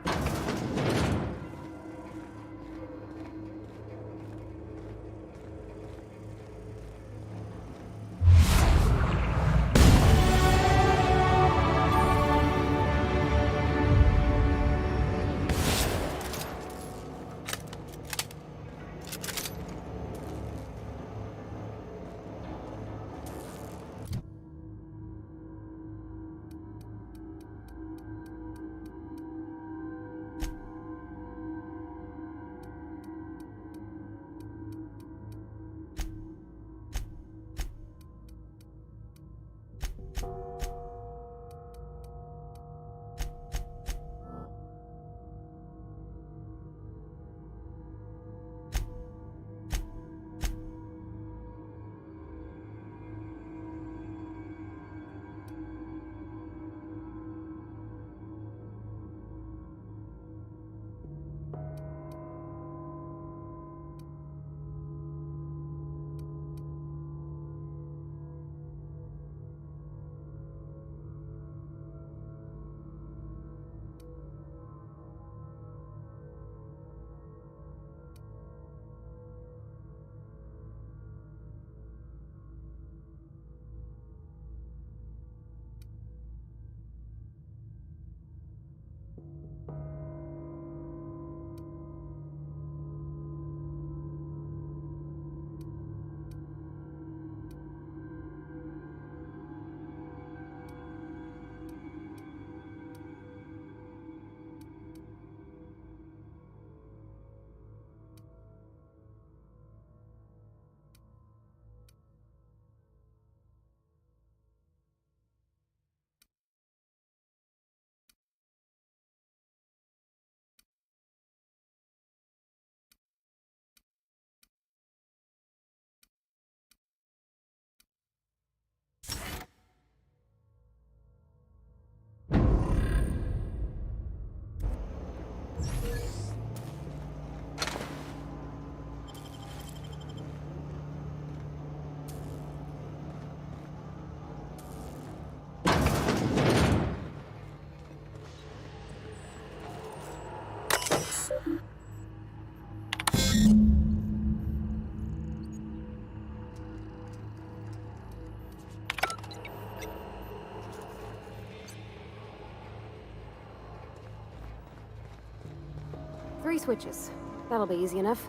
N: Three switches. That'll be easy enough.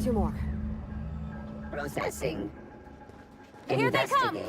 N: Two more.
Q: Processing.
N: Here they come!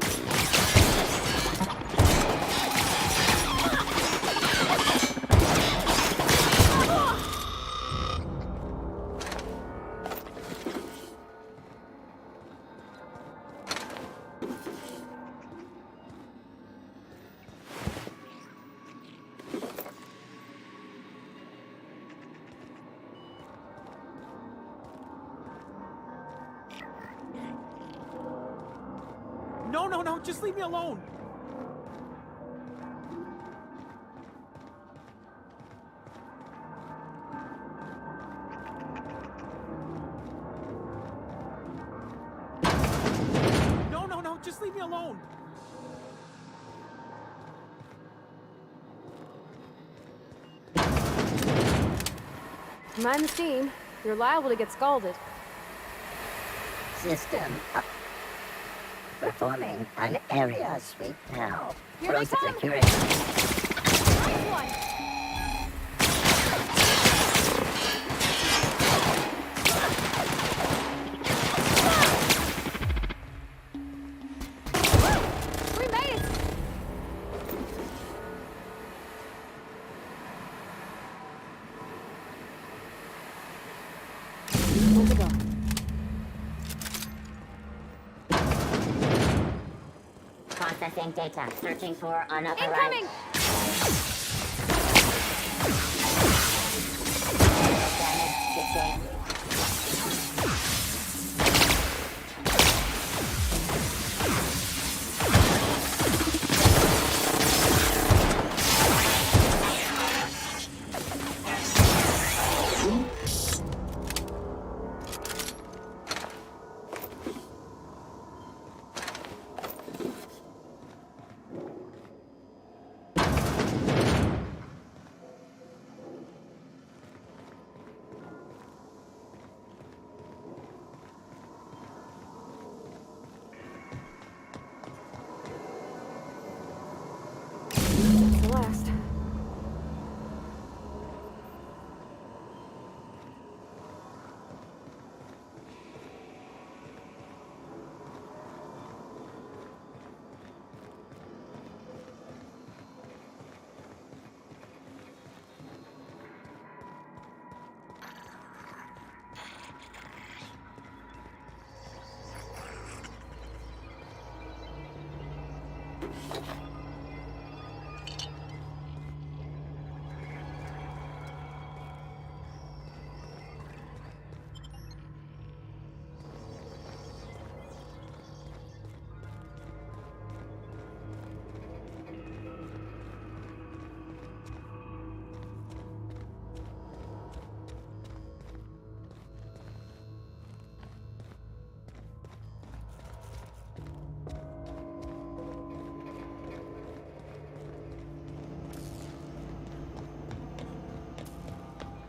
P: No, just leave me alone. Just leave me alone.
N: Mind the steam. You're liable to get scalded.
Q: System up. Performing an area sweep now.
N: Here they come!
Q: Security.
N: Nice one! We made it! Where'd they go?
Q: Processing data. Searching for unauthorized.
N: Incoming!
Q: Damage detected.
N: The last.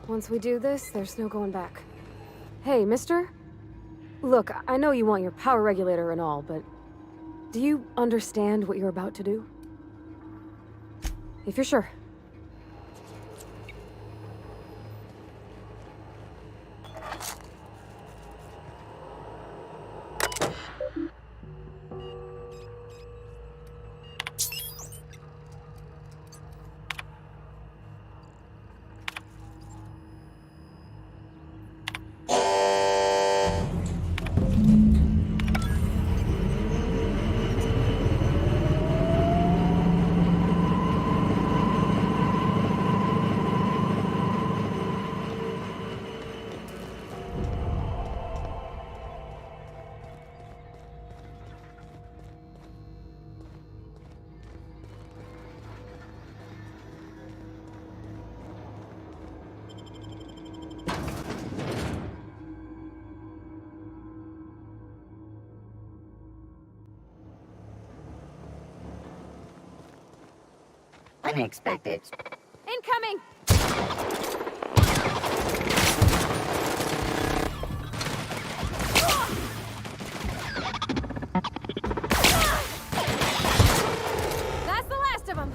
N: Once we do this, there's no going back. Hey, mister? Look, I know you want your power regulator and all, but do you understand what you're about to do? If you're sure.
Q: Unexpected.
N: Incoming! That's the last of them!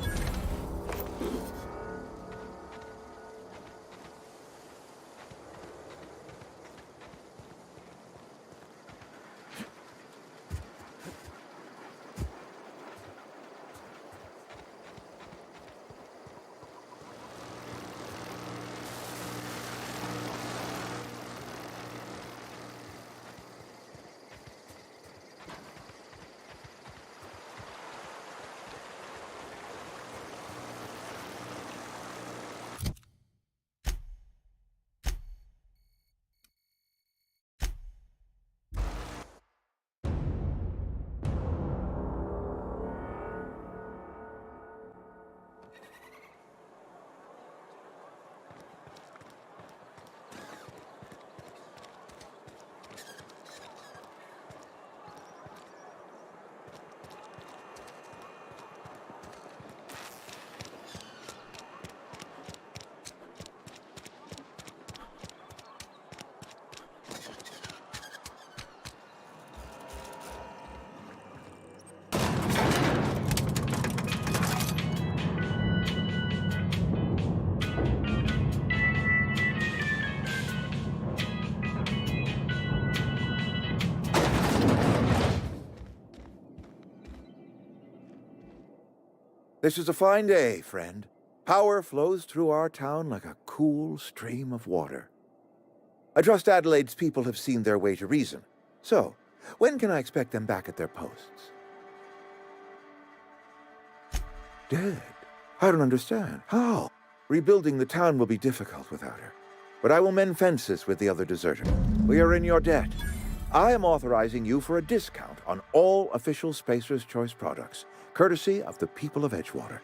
M: This is a fine day, friend. Power flows through our town like a cool stream of water. I trust Adelaide's people have seen their way to reason. So, when can I expect them back at their posts? Dead? I don't understand. How? Rebuilding the town will be difficult without her. But I will mend fences with the other deserters. We are in your debt. I am authorizing you for a discount on all official Spacer's Choice products, courtesy of the people of Edgewater.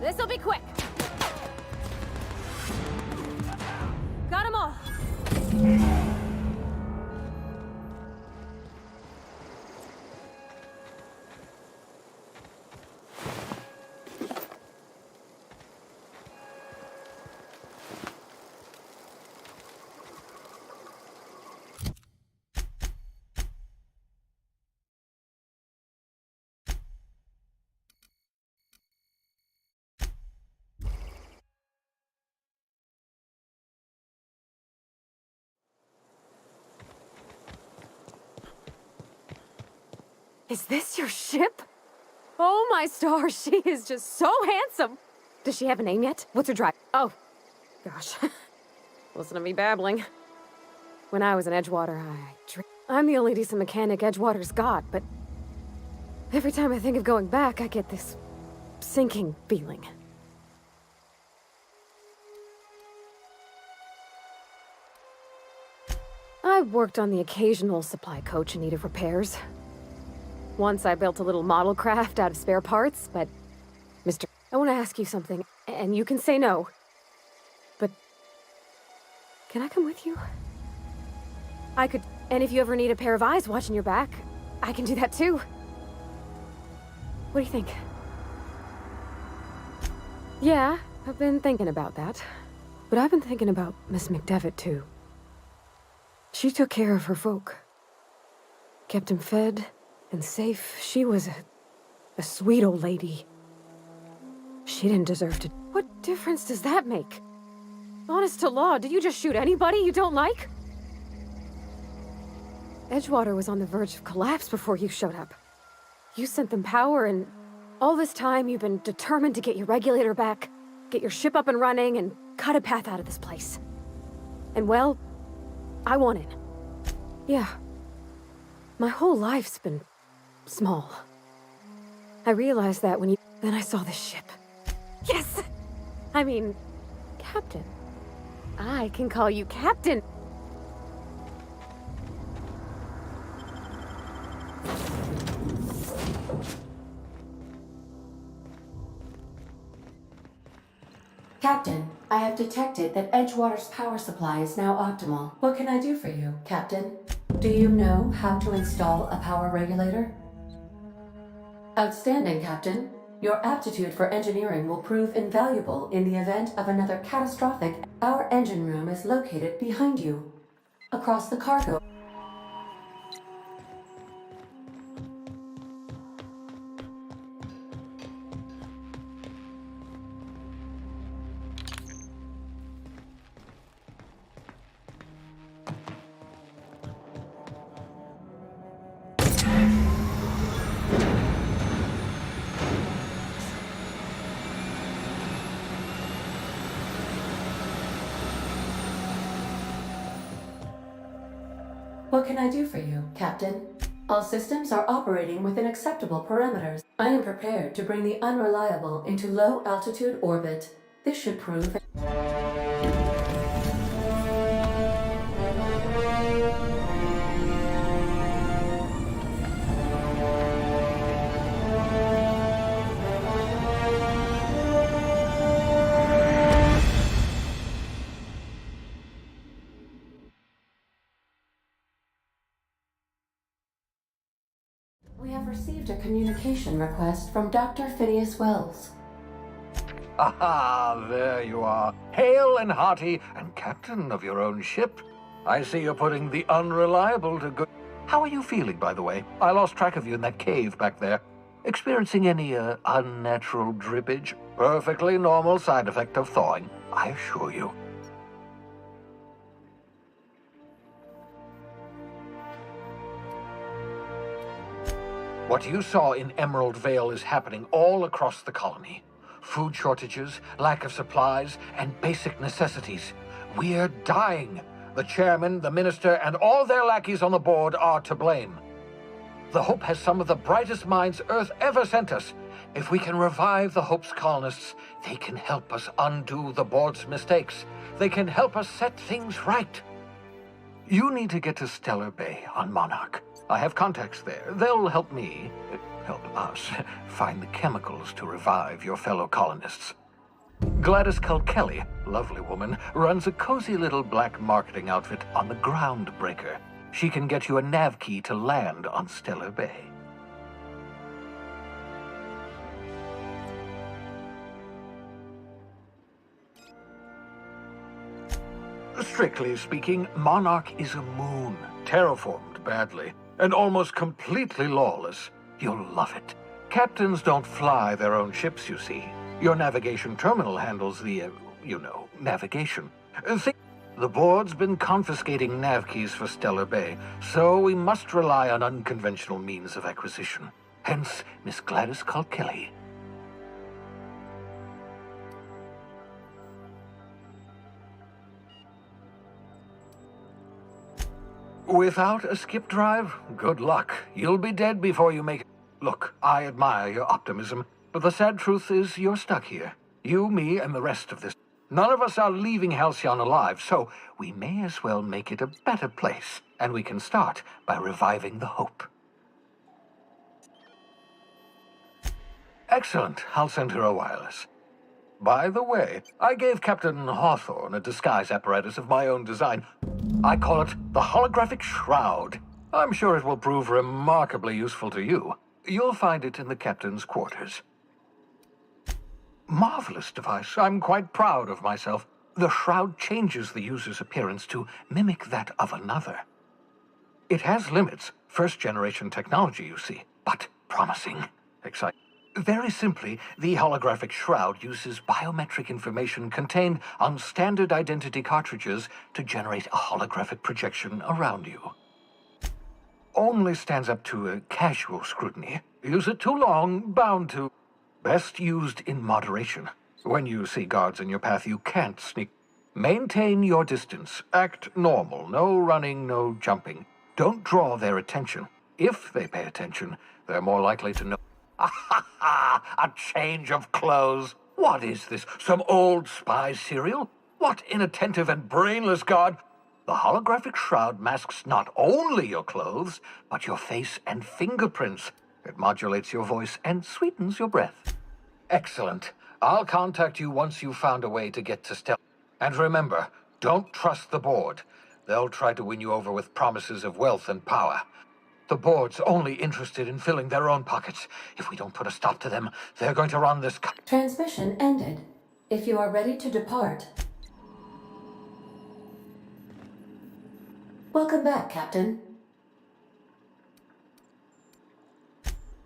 N: This'll be quick. Got 'em all. Is this your ship? Oh my stars, she is just so handsome. Does she have a name yet? What's her drive? Oh, gosh. Listen to me babbling. When I was in Edgewater, I'm the only decent mechanic Edgewater's got, but every time I think of going back, I get this sinking feeling. I worked on the occasional supply coach in need of repairs. Once I built a little model craft out of spare parts, but... Mr. I want to ask you something, and you can say no. But... can I come with you? I could... and if you ever need a pair of eyes watching your back, I can do that too. What do you think? Yeah, I've been thinking about that. But I've been thinking about Miss McDevitt, too. She took care of her folk. Kept him fed and safe. She was a sweet old lady. She didn't deserve to... What difference does that make? Honest to law, did you just shoot anybody you don't like? Edgewater was on the verge of collapse before you showed up. You sent them power, and all this time you've been determined to get your regulator back, get your ship up and running, and cut a path out of this place. And well, I won in. Yeah. My whole life's been small. I realized that when you... Then I saw this ship. Yes! I mean, Captain. I can call you Captain.
H: Captain, I have detected that Edgewater's power supply is now optimal. What can I do for you, Captain? Do you know how to install a power regulator? Outstanding, Captain. Your aptitude for engineering will prove invaluable in the event of another catastrophic. Our engine room is located behind you, across the cargo. What can I do for you, Captain? All systems are operating within acceptable parameters. I am prepared to bring the unreliable into low-altitude orbit. This should prove... We have received a communication request from Dr. Phineas Wells.
B: Aha, there you are. Hale and hearty, and captain of your own ship. I see you're putting the unreliable to good... How are you feeling, by the way? I lost track of you in that cave back there. Experiencing any, unnatural drippage? Perfectly normal side effect of thawing, I assure you. What you saw in Emerald Vale is happening all across the colony. Food shortages, lack of supplies, and basic necessities. We're dying. The chairman, the minister, and all their lackeys on the board are to blame. The Hope has some of the brightest minds Earth ever sent us. If we can revive the Hope's colonists, they can help us undo the board's mistakes. They can help us set things right. You need to get to Stellar Bay on Monarch. I have contacts there. They'll help me, help us, find the chemicals to revive your fellow colonists. Gladys Kelly, lovely woman, runs a cozy little black marketing outfit on the Groundbreaker. She can get you a nav key to land on Stellar Bay. Strictly speaking, Monarch is a moon, terraformed badly, and almost completely lawless. You'll love it. Captains don't fly their own ships, you see. Your navigation terminal handles the, navigation. The board's been confiscating nav keys for Stellar Bay, so we must rely on unconventional means of acquisition. Hence, Miss Gladys Kelly. Without a skip drive, good luck. You'll be dead before you make it. Look, I admire your optimism, but the sad truth is you're stuck here. You, me, and the rest of this. None of us are leaving Halcyon alive, so we may as well make it a better place, and we can start by reviving the Hope. Excellent. I'll send her a wireless. By the way, I gave Captain Hawthorne a disguise apparatus of my own design. I call it the Holographic Shroud. I'm sure it will prove remarkably useful to you. You'll find it in the captain's quarters. Marvelous device. I'm quite proud of myself. The shroud changes the user's appearance to mimic that of another. It has limits, first-generation technology, you see, but promising, exciting. Very simply, the holographic shroud uses biometric information contained on standard identity cartridges to generate a holographic projection around you. Only stands up to a casual scrutiny. Use it too long, bound to. Best used in moderation. When you see guards in your path, you can't sneak. Maintain your distance. Act normal. No running, no jumping. Don't draw their attention. If they pay attention, they're more likely to know. A change of clothes. What is this? Some old spy serial? What inattentive and brainless guard? The holographic shroud masks not only your clothes, but your face and fingerprints. It modulates your voice and sweetens your breath. Excellent. I'll contact you once you've found a way to get to stealth. And remember, don't trust the board. They'll try to win you over with promises of wealth and power. The board's only interested in filling their own pockets. If we don't put a stop to them, they're going to run this
H: Transmission ended. If you are ready to depart. Welcome back, Captain.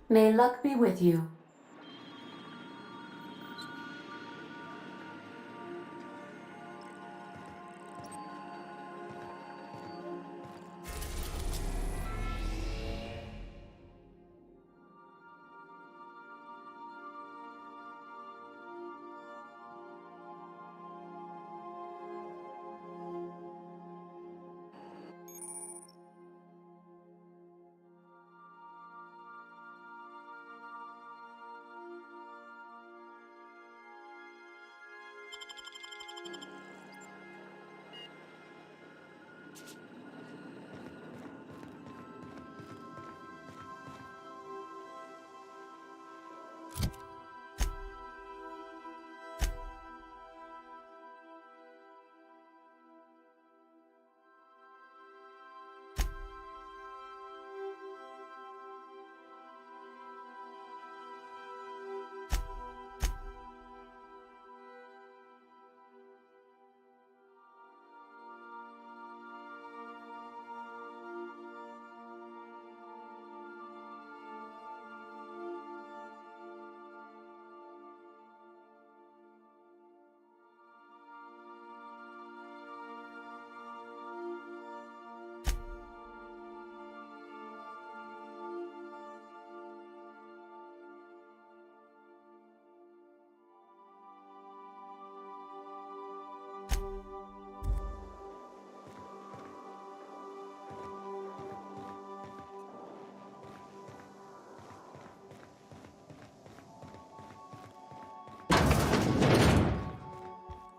H: May luck be with you.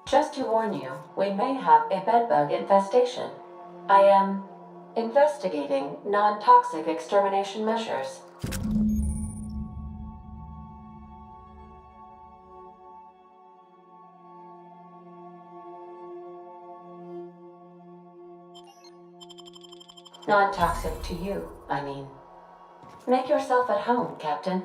H: Just to warn you, we may have a bedbug infestation. I am investigating non-toxic extermination measures. Non-toxic to you, I mean. Make yourself at home, Captain.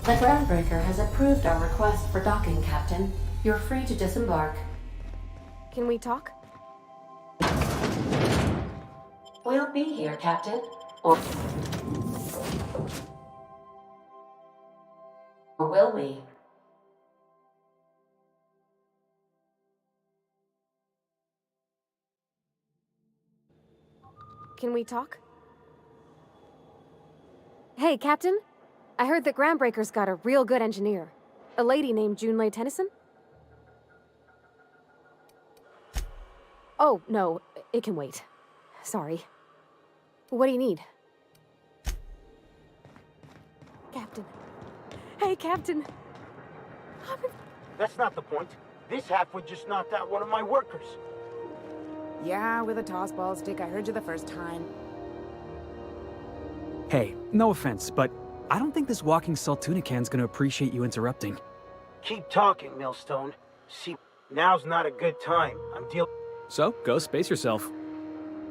H: The groundbreaker has approved our request for docking, Captain. You're free to disembark.
N: Can we talk?
H: We'll be here, Captain. Or will we?
N: Can we talk? Hey, Captain. I heard that Groundbreaker's got a real good engineer. A lady named Junlei Tennyson? Oh, no. It can wait. Sorry. What do you need? Captain. Hey, Captain.
F: That's not the point. This halfwit just knocked out one of my workers.
K: Yeah, with a tossball stick. I heard you the first time.
R: Hey, no offense, but I don't think this walking salt tuna can's gonna appreciate you interrupting.
F: Keep talking, Millstone. See, now's not a good time. I'm dealing...
R: So, go space yourself.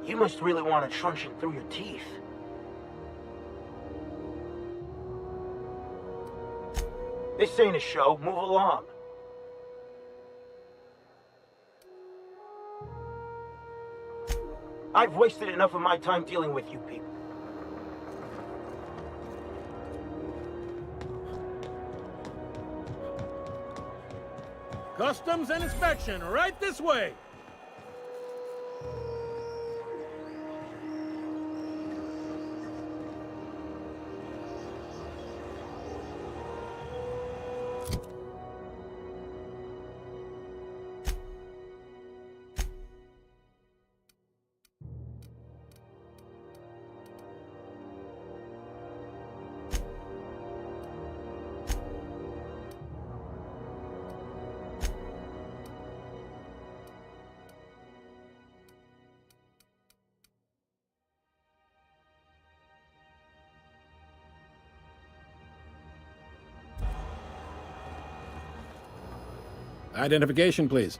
F: You must really want a truncheon through your teeth. This ain't a show. Move along. I've wasted enough of my time dealing with you people.
S: Customs and inspection, right this way! Identification, please.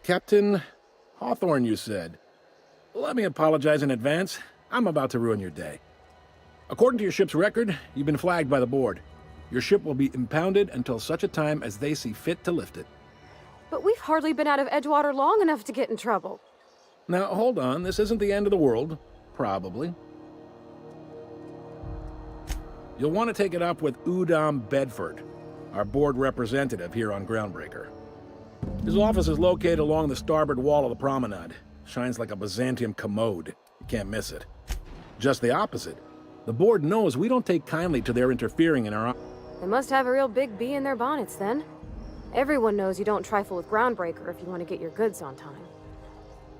S: Captain Hawthorne, you said. Let me apologize in advance. I'm about to ruin your day. According to your ship's record, you've been flagged by the board. Your ship will be impounded until such a time as they see fit to lift it.
N: But we've hardly been out of Edgewater long enough to get in trouble.
S: Now, hold on. This isn't the end of the world. Probably. You'll want to take it up with Udom Bedford, our board representative here on Groundbreaker. His office is located along the starboard wall of the promenade. Shines like a Byzantium commode. You can't miss it. Just the opposite. The board knows we don't take kindly to their interfering in our...
N: They must have a real big bee in their bonnets, then. Everyone knows you don't trifle with Groundbreaker if you want to get your goods on time.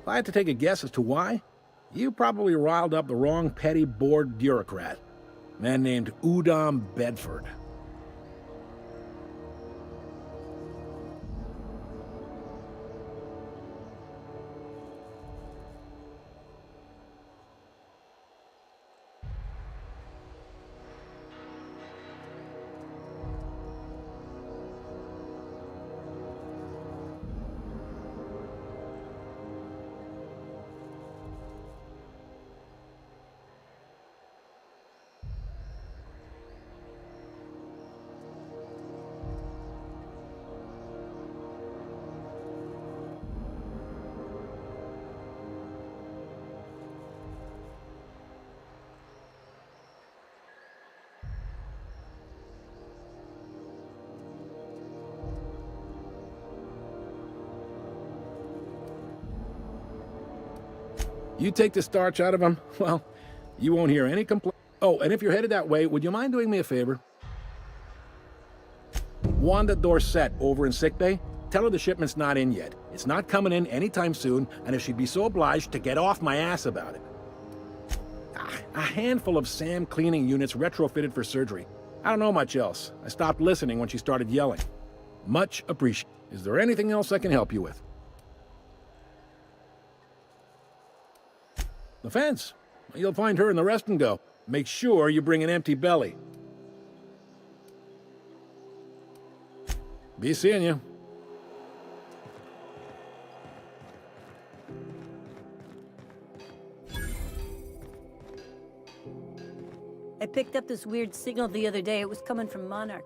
S: If I had to take a guess as to why, you probably riled up the wrong petty board bureaucrat. A man named Udom Bedford. You take the starch out of them, well, you won't hear any complaint. Oh, and if you're headed that way, would you mind doing me a favor? Wanda Dorset over in sickbay, tell her the shipment's not in yet. It's not coming in anytime soon, and if she'd be so obliged to get off my ass about it. A handful of SAM cleaning units retrofitted for surgery. I don't know much else. I stopped listening when she started yelling. Much appreciated. Is there anything else I can help you with? The fence. You'll find her in the rest and go. Make sure you bring an empty belly. Be seeing you.
T: I picked up this weird signal the other day. It was coming from Monarch.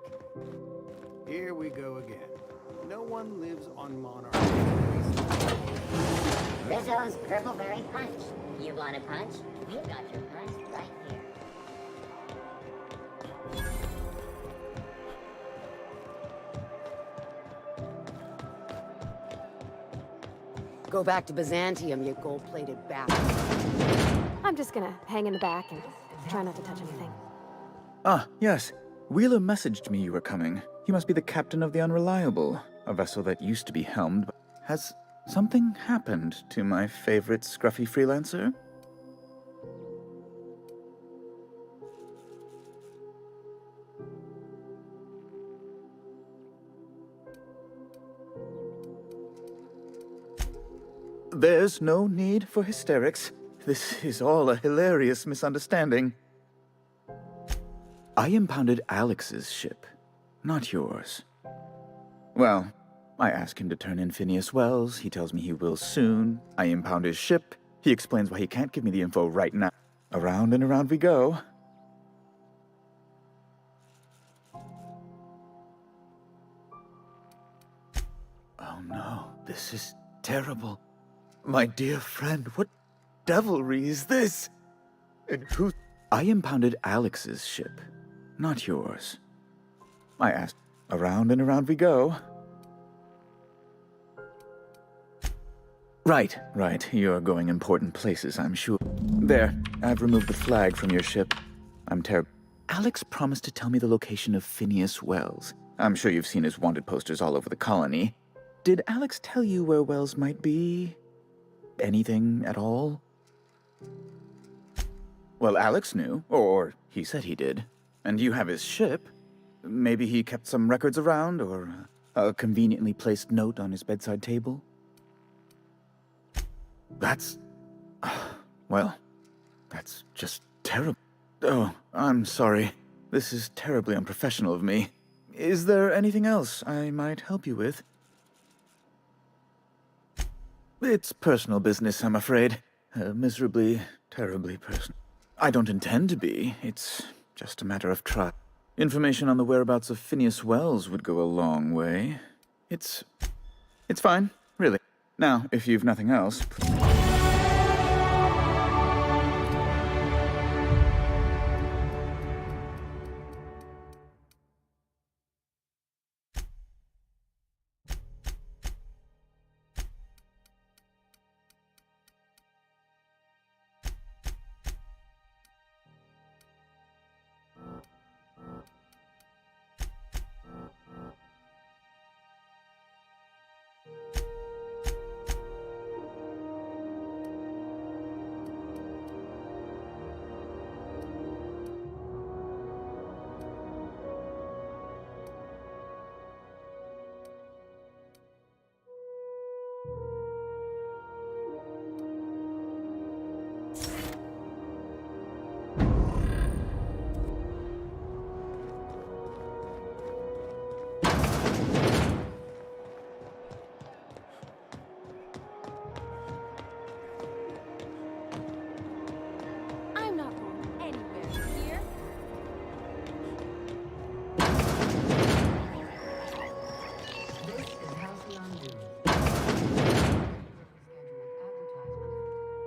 F: Here we go again. No one lives on Monarch.
Q: Rizzo's Purpleberry Punch. You want a punch? We've got your punch right here.
K: Go back to Byzantium, you gold-plated bastard.
N: I'm just gonna hang in the back and try not to touch anything.
U: Ah, yes. Wheeler messaged me you were coming. He must be the captain of the Unreliable, a vessel that used to be helmed. Has something happened to my favorite scruffy freelancer? There's no need for hysterics. This is all a hilarious misunderstanding. I impounded Alex's ship, not yours. Well, I ask him to turn in Phineas Wells. He tells me he will soon. I impound his ship. He explains why he can't give me the info right now. Around and around we go. Oh no, this is terrible. My dear friend, what devilry is this? And who... I impounded Alex's ship, not yours. I asked, around and around we go. Right. You're going important places, I'm sure. There, I've removed the flag from your ship. I'm terrible. Alex promised to tell me the location of Phineas Wells. I'm sure you've seen his wanted posters all over the colony. Did Alex tell you where Wells might be? Anything at all? Well, Alex knew, or he said he did. And you have his ship. Maybe he kept some records around, or a conveniently placed note on his bedside table? That's... well, that's just terrible. Oh, I'm sorry. This is terribly unprofessional of me. Is there anything else I might help you with? It's personal business, I'm afraid. Miserably, terribly personal. I don't intend to be. It's just a matter of trust. Information on the whereabouts of Phineas Wells would go a long way. It's fine, really. Now, if you've nothing else...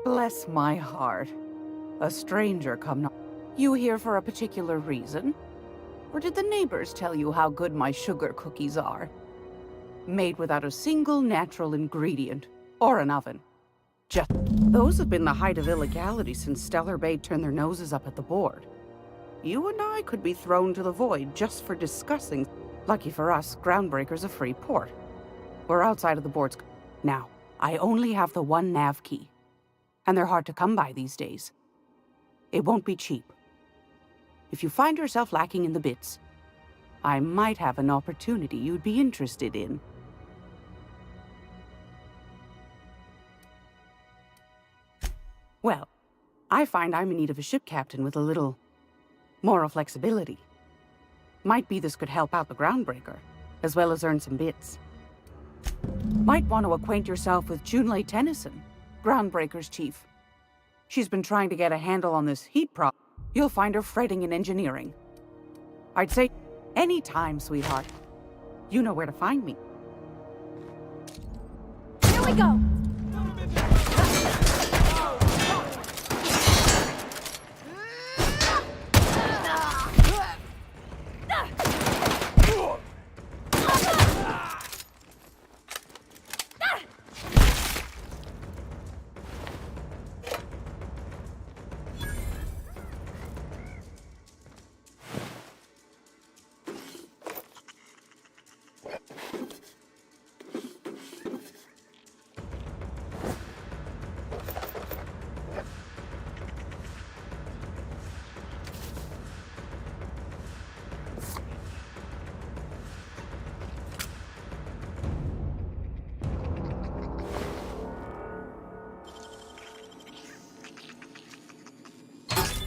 V: Bless my heart. A stranger come not. You here for a particular reason? Or did the neighbors tell you how good my sugar cookies are? Made without a single natural ingredient, or an oven. Just those have been the height of illegality since Stellar Bay turned their noses up at the board. You and I could be thrown to the void just for discussing. Lucky for us, Groundbreaker's a free port. We're outside of the board's... Now, I only have the one nav key. And they're hard to come by these days. It won't be cheap. If you find yourself lacking in the bits, I might have an opportunity you'd be interested in. Well, I find I'm in need of a ship captain with a little moral flexibility. Might be this could help out the Groundbreaker, as well as earn some bits. Might want to acquaint yourself with Junlei Tennyson, Groundbreaker's chief. She's been trying to get a handle on this heat problem. You'll find her fretting in engineering. I'd say anytime, sweetheart. You know where to find me.
E: Here we go!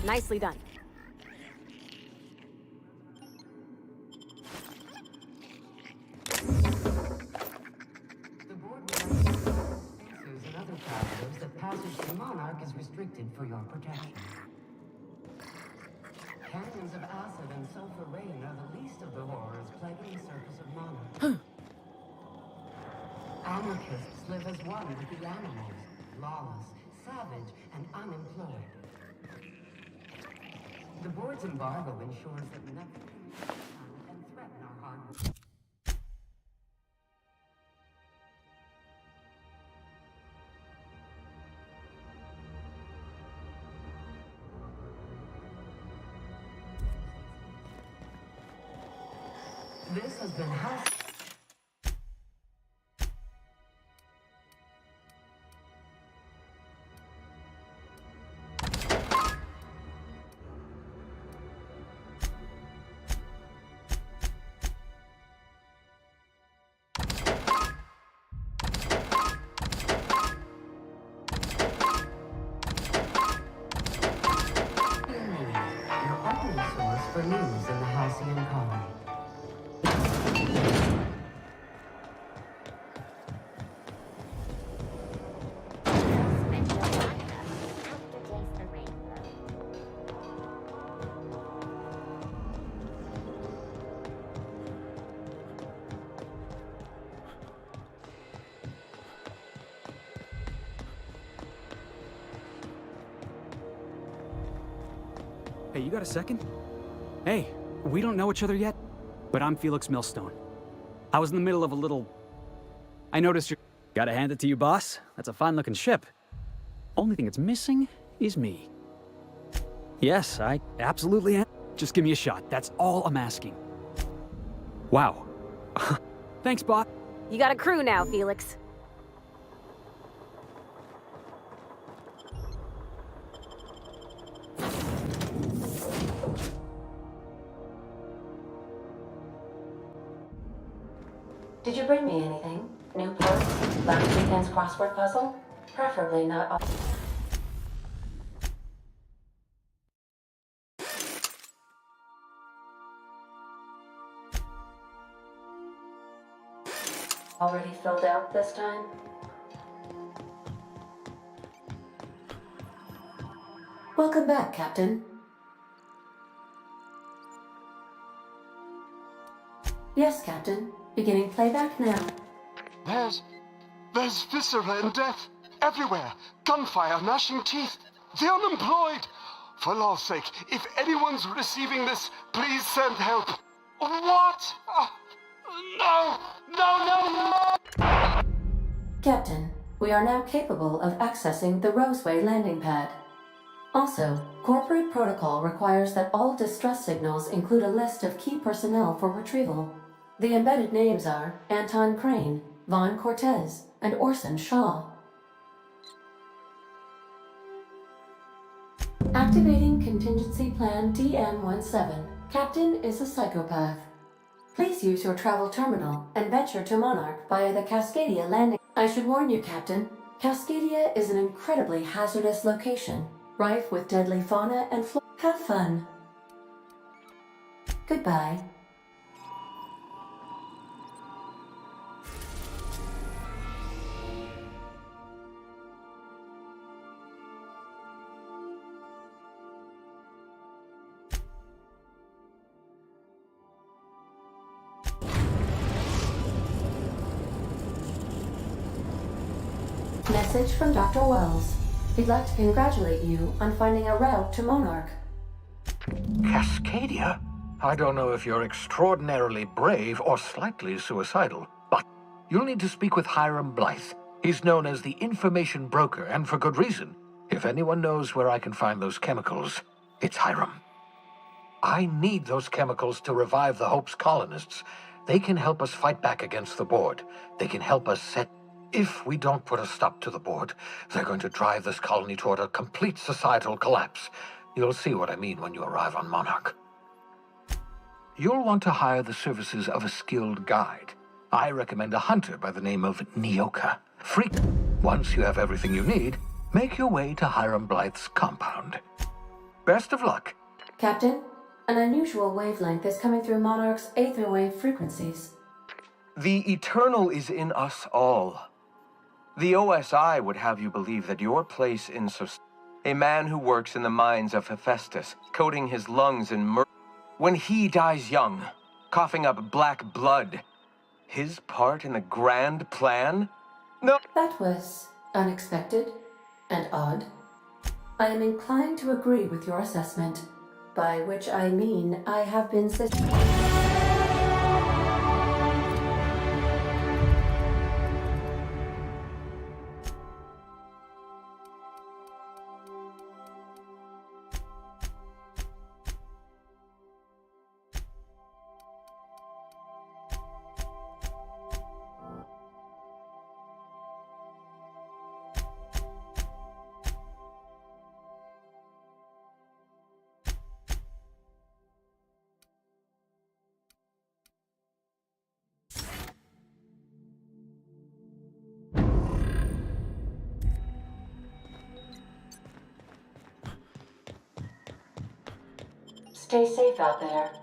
N: Nicely done.
H: The board would like to sensors and other travelers that passage to Monarch is restricted for your protection. Canyons of acid and sulfur rain are the least of the horrors plaguing the surface of Monarch. Anarchists live as one with the animals, lawless, savage, and unemployed. The board's embargo ensures that nothing can threaten our hard work. This has been house. Your only source for news in the Halcyon colony.
R: Hey, you got a second? Hey, we don't know each other yet, but I'm Felix Millstone. I was in the middle of a little... I noticed you're... Gotta hand it to you, boss. That's a fine-looking ship. Only thing it's missing is me. Yes, I absolutely am. Just give me a shot. That's all I'm asking. Wow. Thanks, boss.
N: You got a crew now, Felix.
H: Did you bring me anything? New parts? Last weekend's crossword puzzle? Preferably not all. Already filled out this time? Welcome back, Captain. Yes, Captain. Beginning playback now.
A: There's viscera and death everywhere. Gunfire, gnashing teeth. The unemployed. For law's sake, if anyone's receiving this, please send help. What? No!
H: Captain, we are now capable of accessing the Roseway landing pad. Also, corporate protocol requires that all distress signals include a list of key personnel for retrieval. The embedded names are Anton Crane, Vaughn Cortez, and Orson Shaw. Activating Contingency Plan DM-17. Captain is a psychopath. Please use your travel terminal and venture to Monarch via the Cascadia landing. I should warn you, Captain, Cascadia is an incredibly hazardous location, rife with deadly fauna and flora. Have fun. Goodbye. Message from Dr. Wells. He'd like to congratulate you on finding a route to Monarch.
B: Cascadia? I don't know if you're extraordinarily brave or slightly suicidal, but you'll need to speak with Hiram Blythe. He's known as the information broker, and for good reason. If anyone knows where I can find those chemicals, it's Hiram. I need those chemicals to revive the Hope's colonists. They can help us fight back against the Board. They can help us set... If we don't put a stop to the Board, they're going to drive this colony toward a complete societal collapse. You'll see what I mean when you arrive on Monarch. You'll want to hire the services of a skilled guide. I recommend a hunter by the name of Nyoka. Once you have everything you need, make your way to Hiram Blythe's compound.
C: Best of luck.
H: Captain, an unusual wavelength is coming through Monarch's aether wave frequencies.
C: The eternal is in us all. The OSI would have you believe that your place in society... A man who works in the mines of Hephaestus, coating his lungs in myrrh. When he dies young, coughing up black blood, his part in the grand plan? No.
H: That was unexpected and odd. I am inclined to agree with your assessment, by which I mean I have been... Stay safe out there.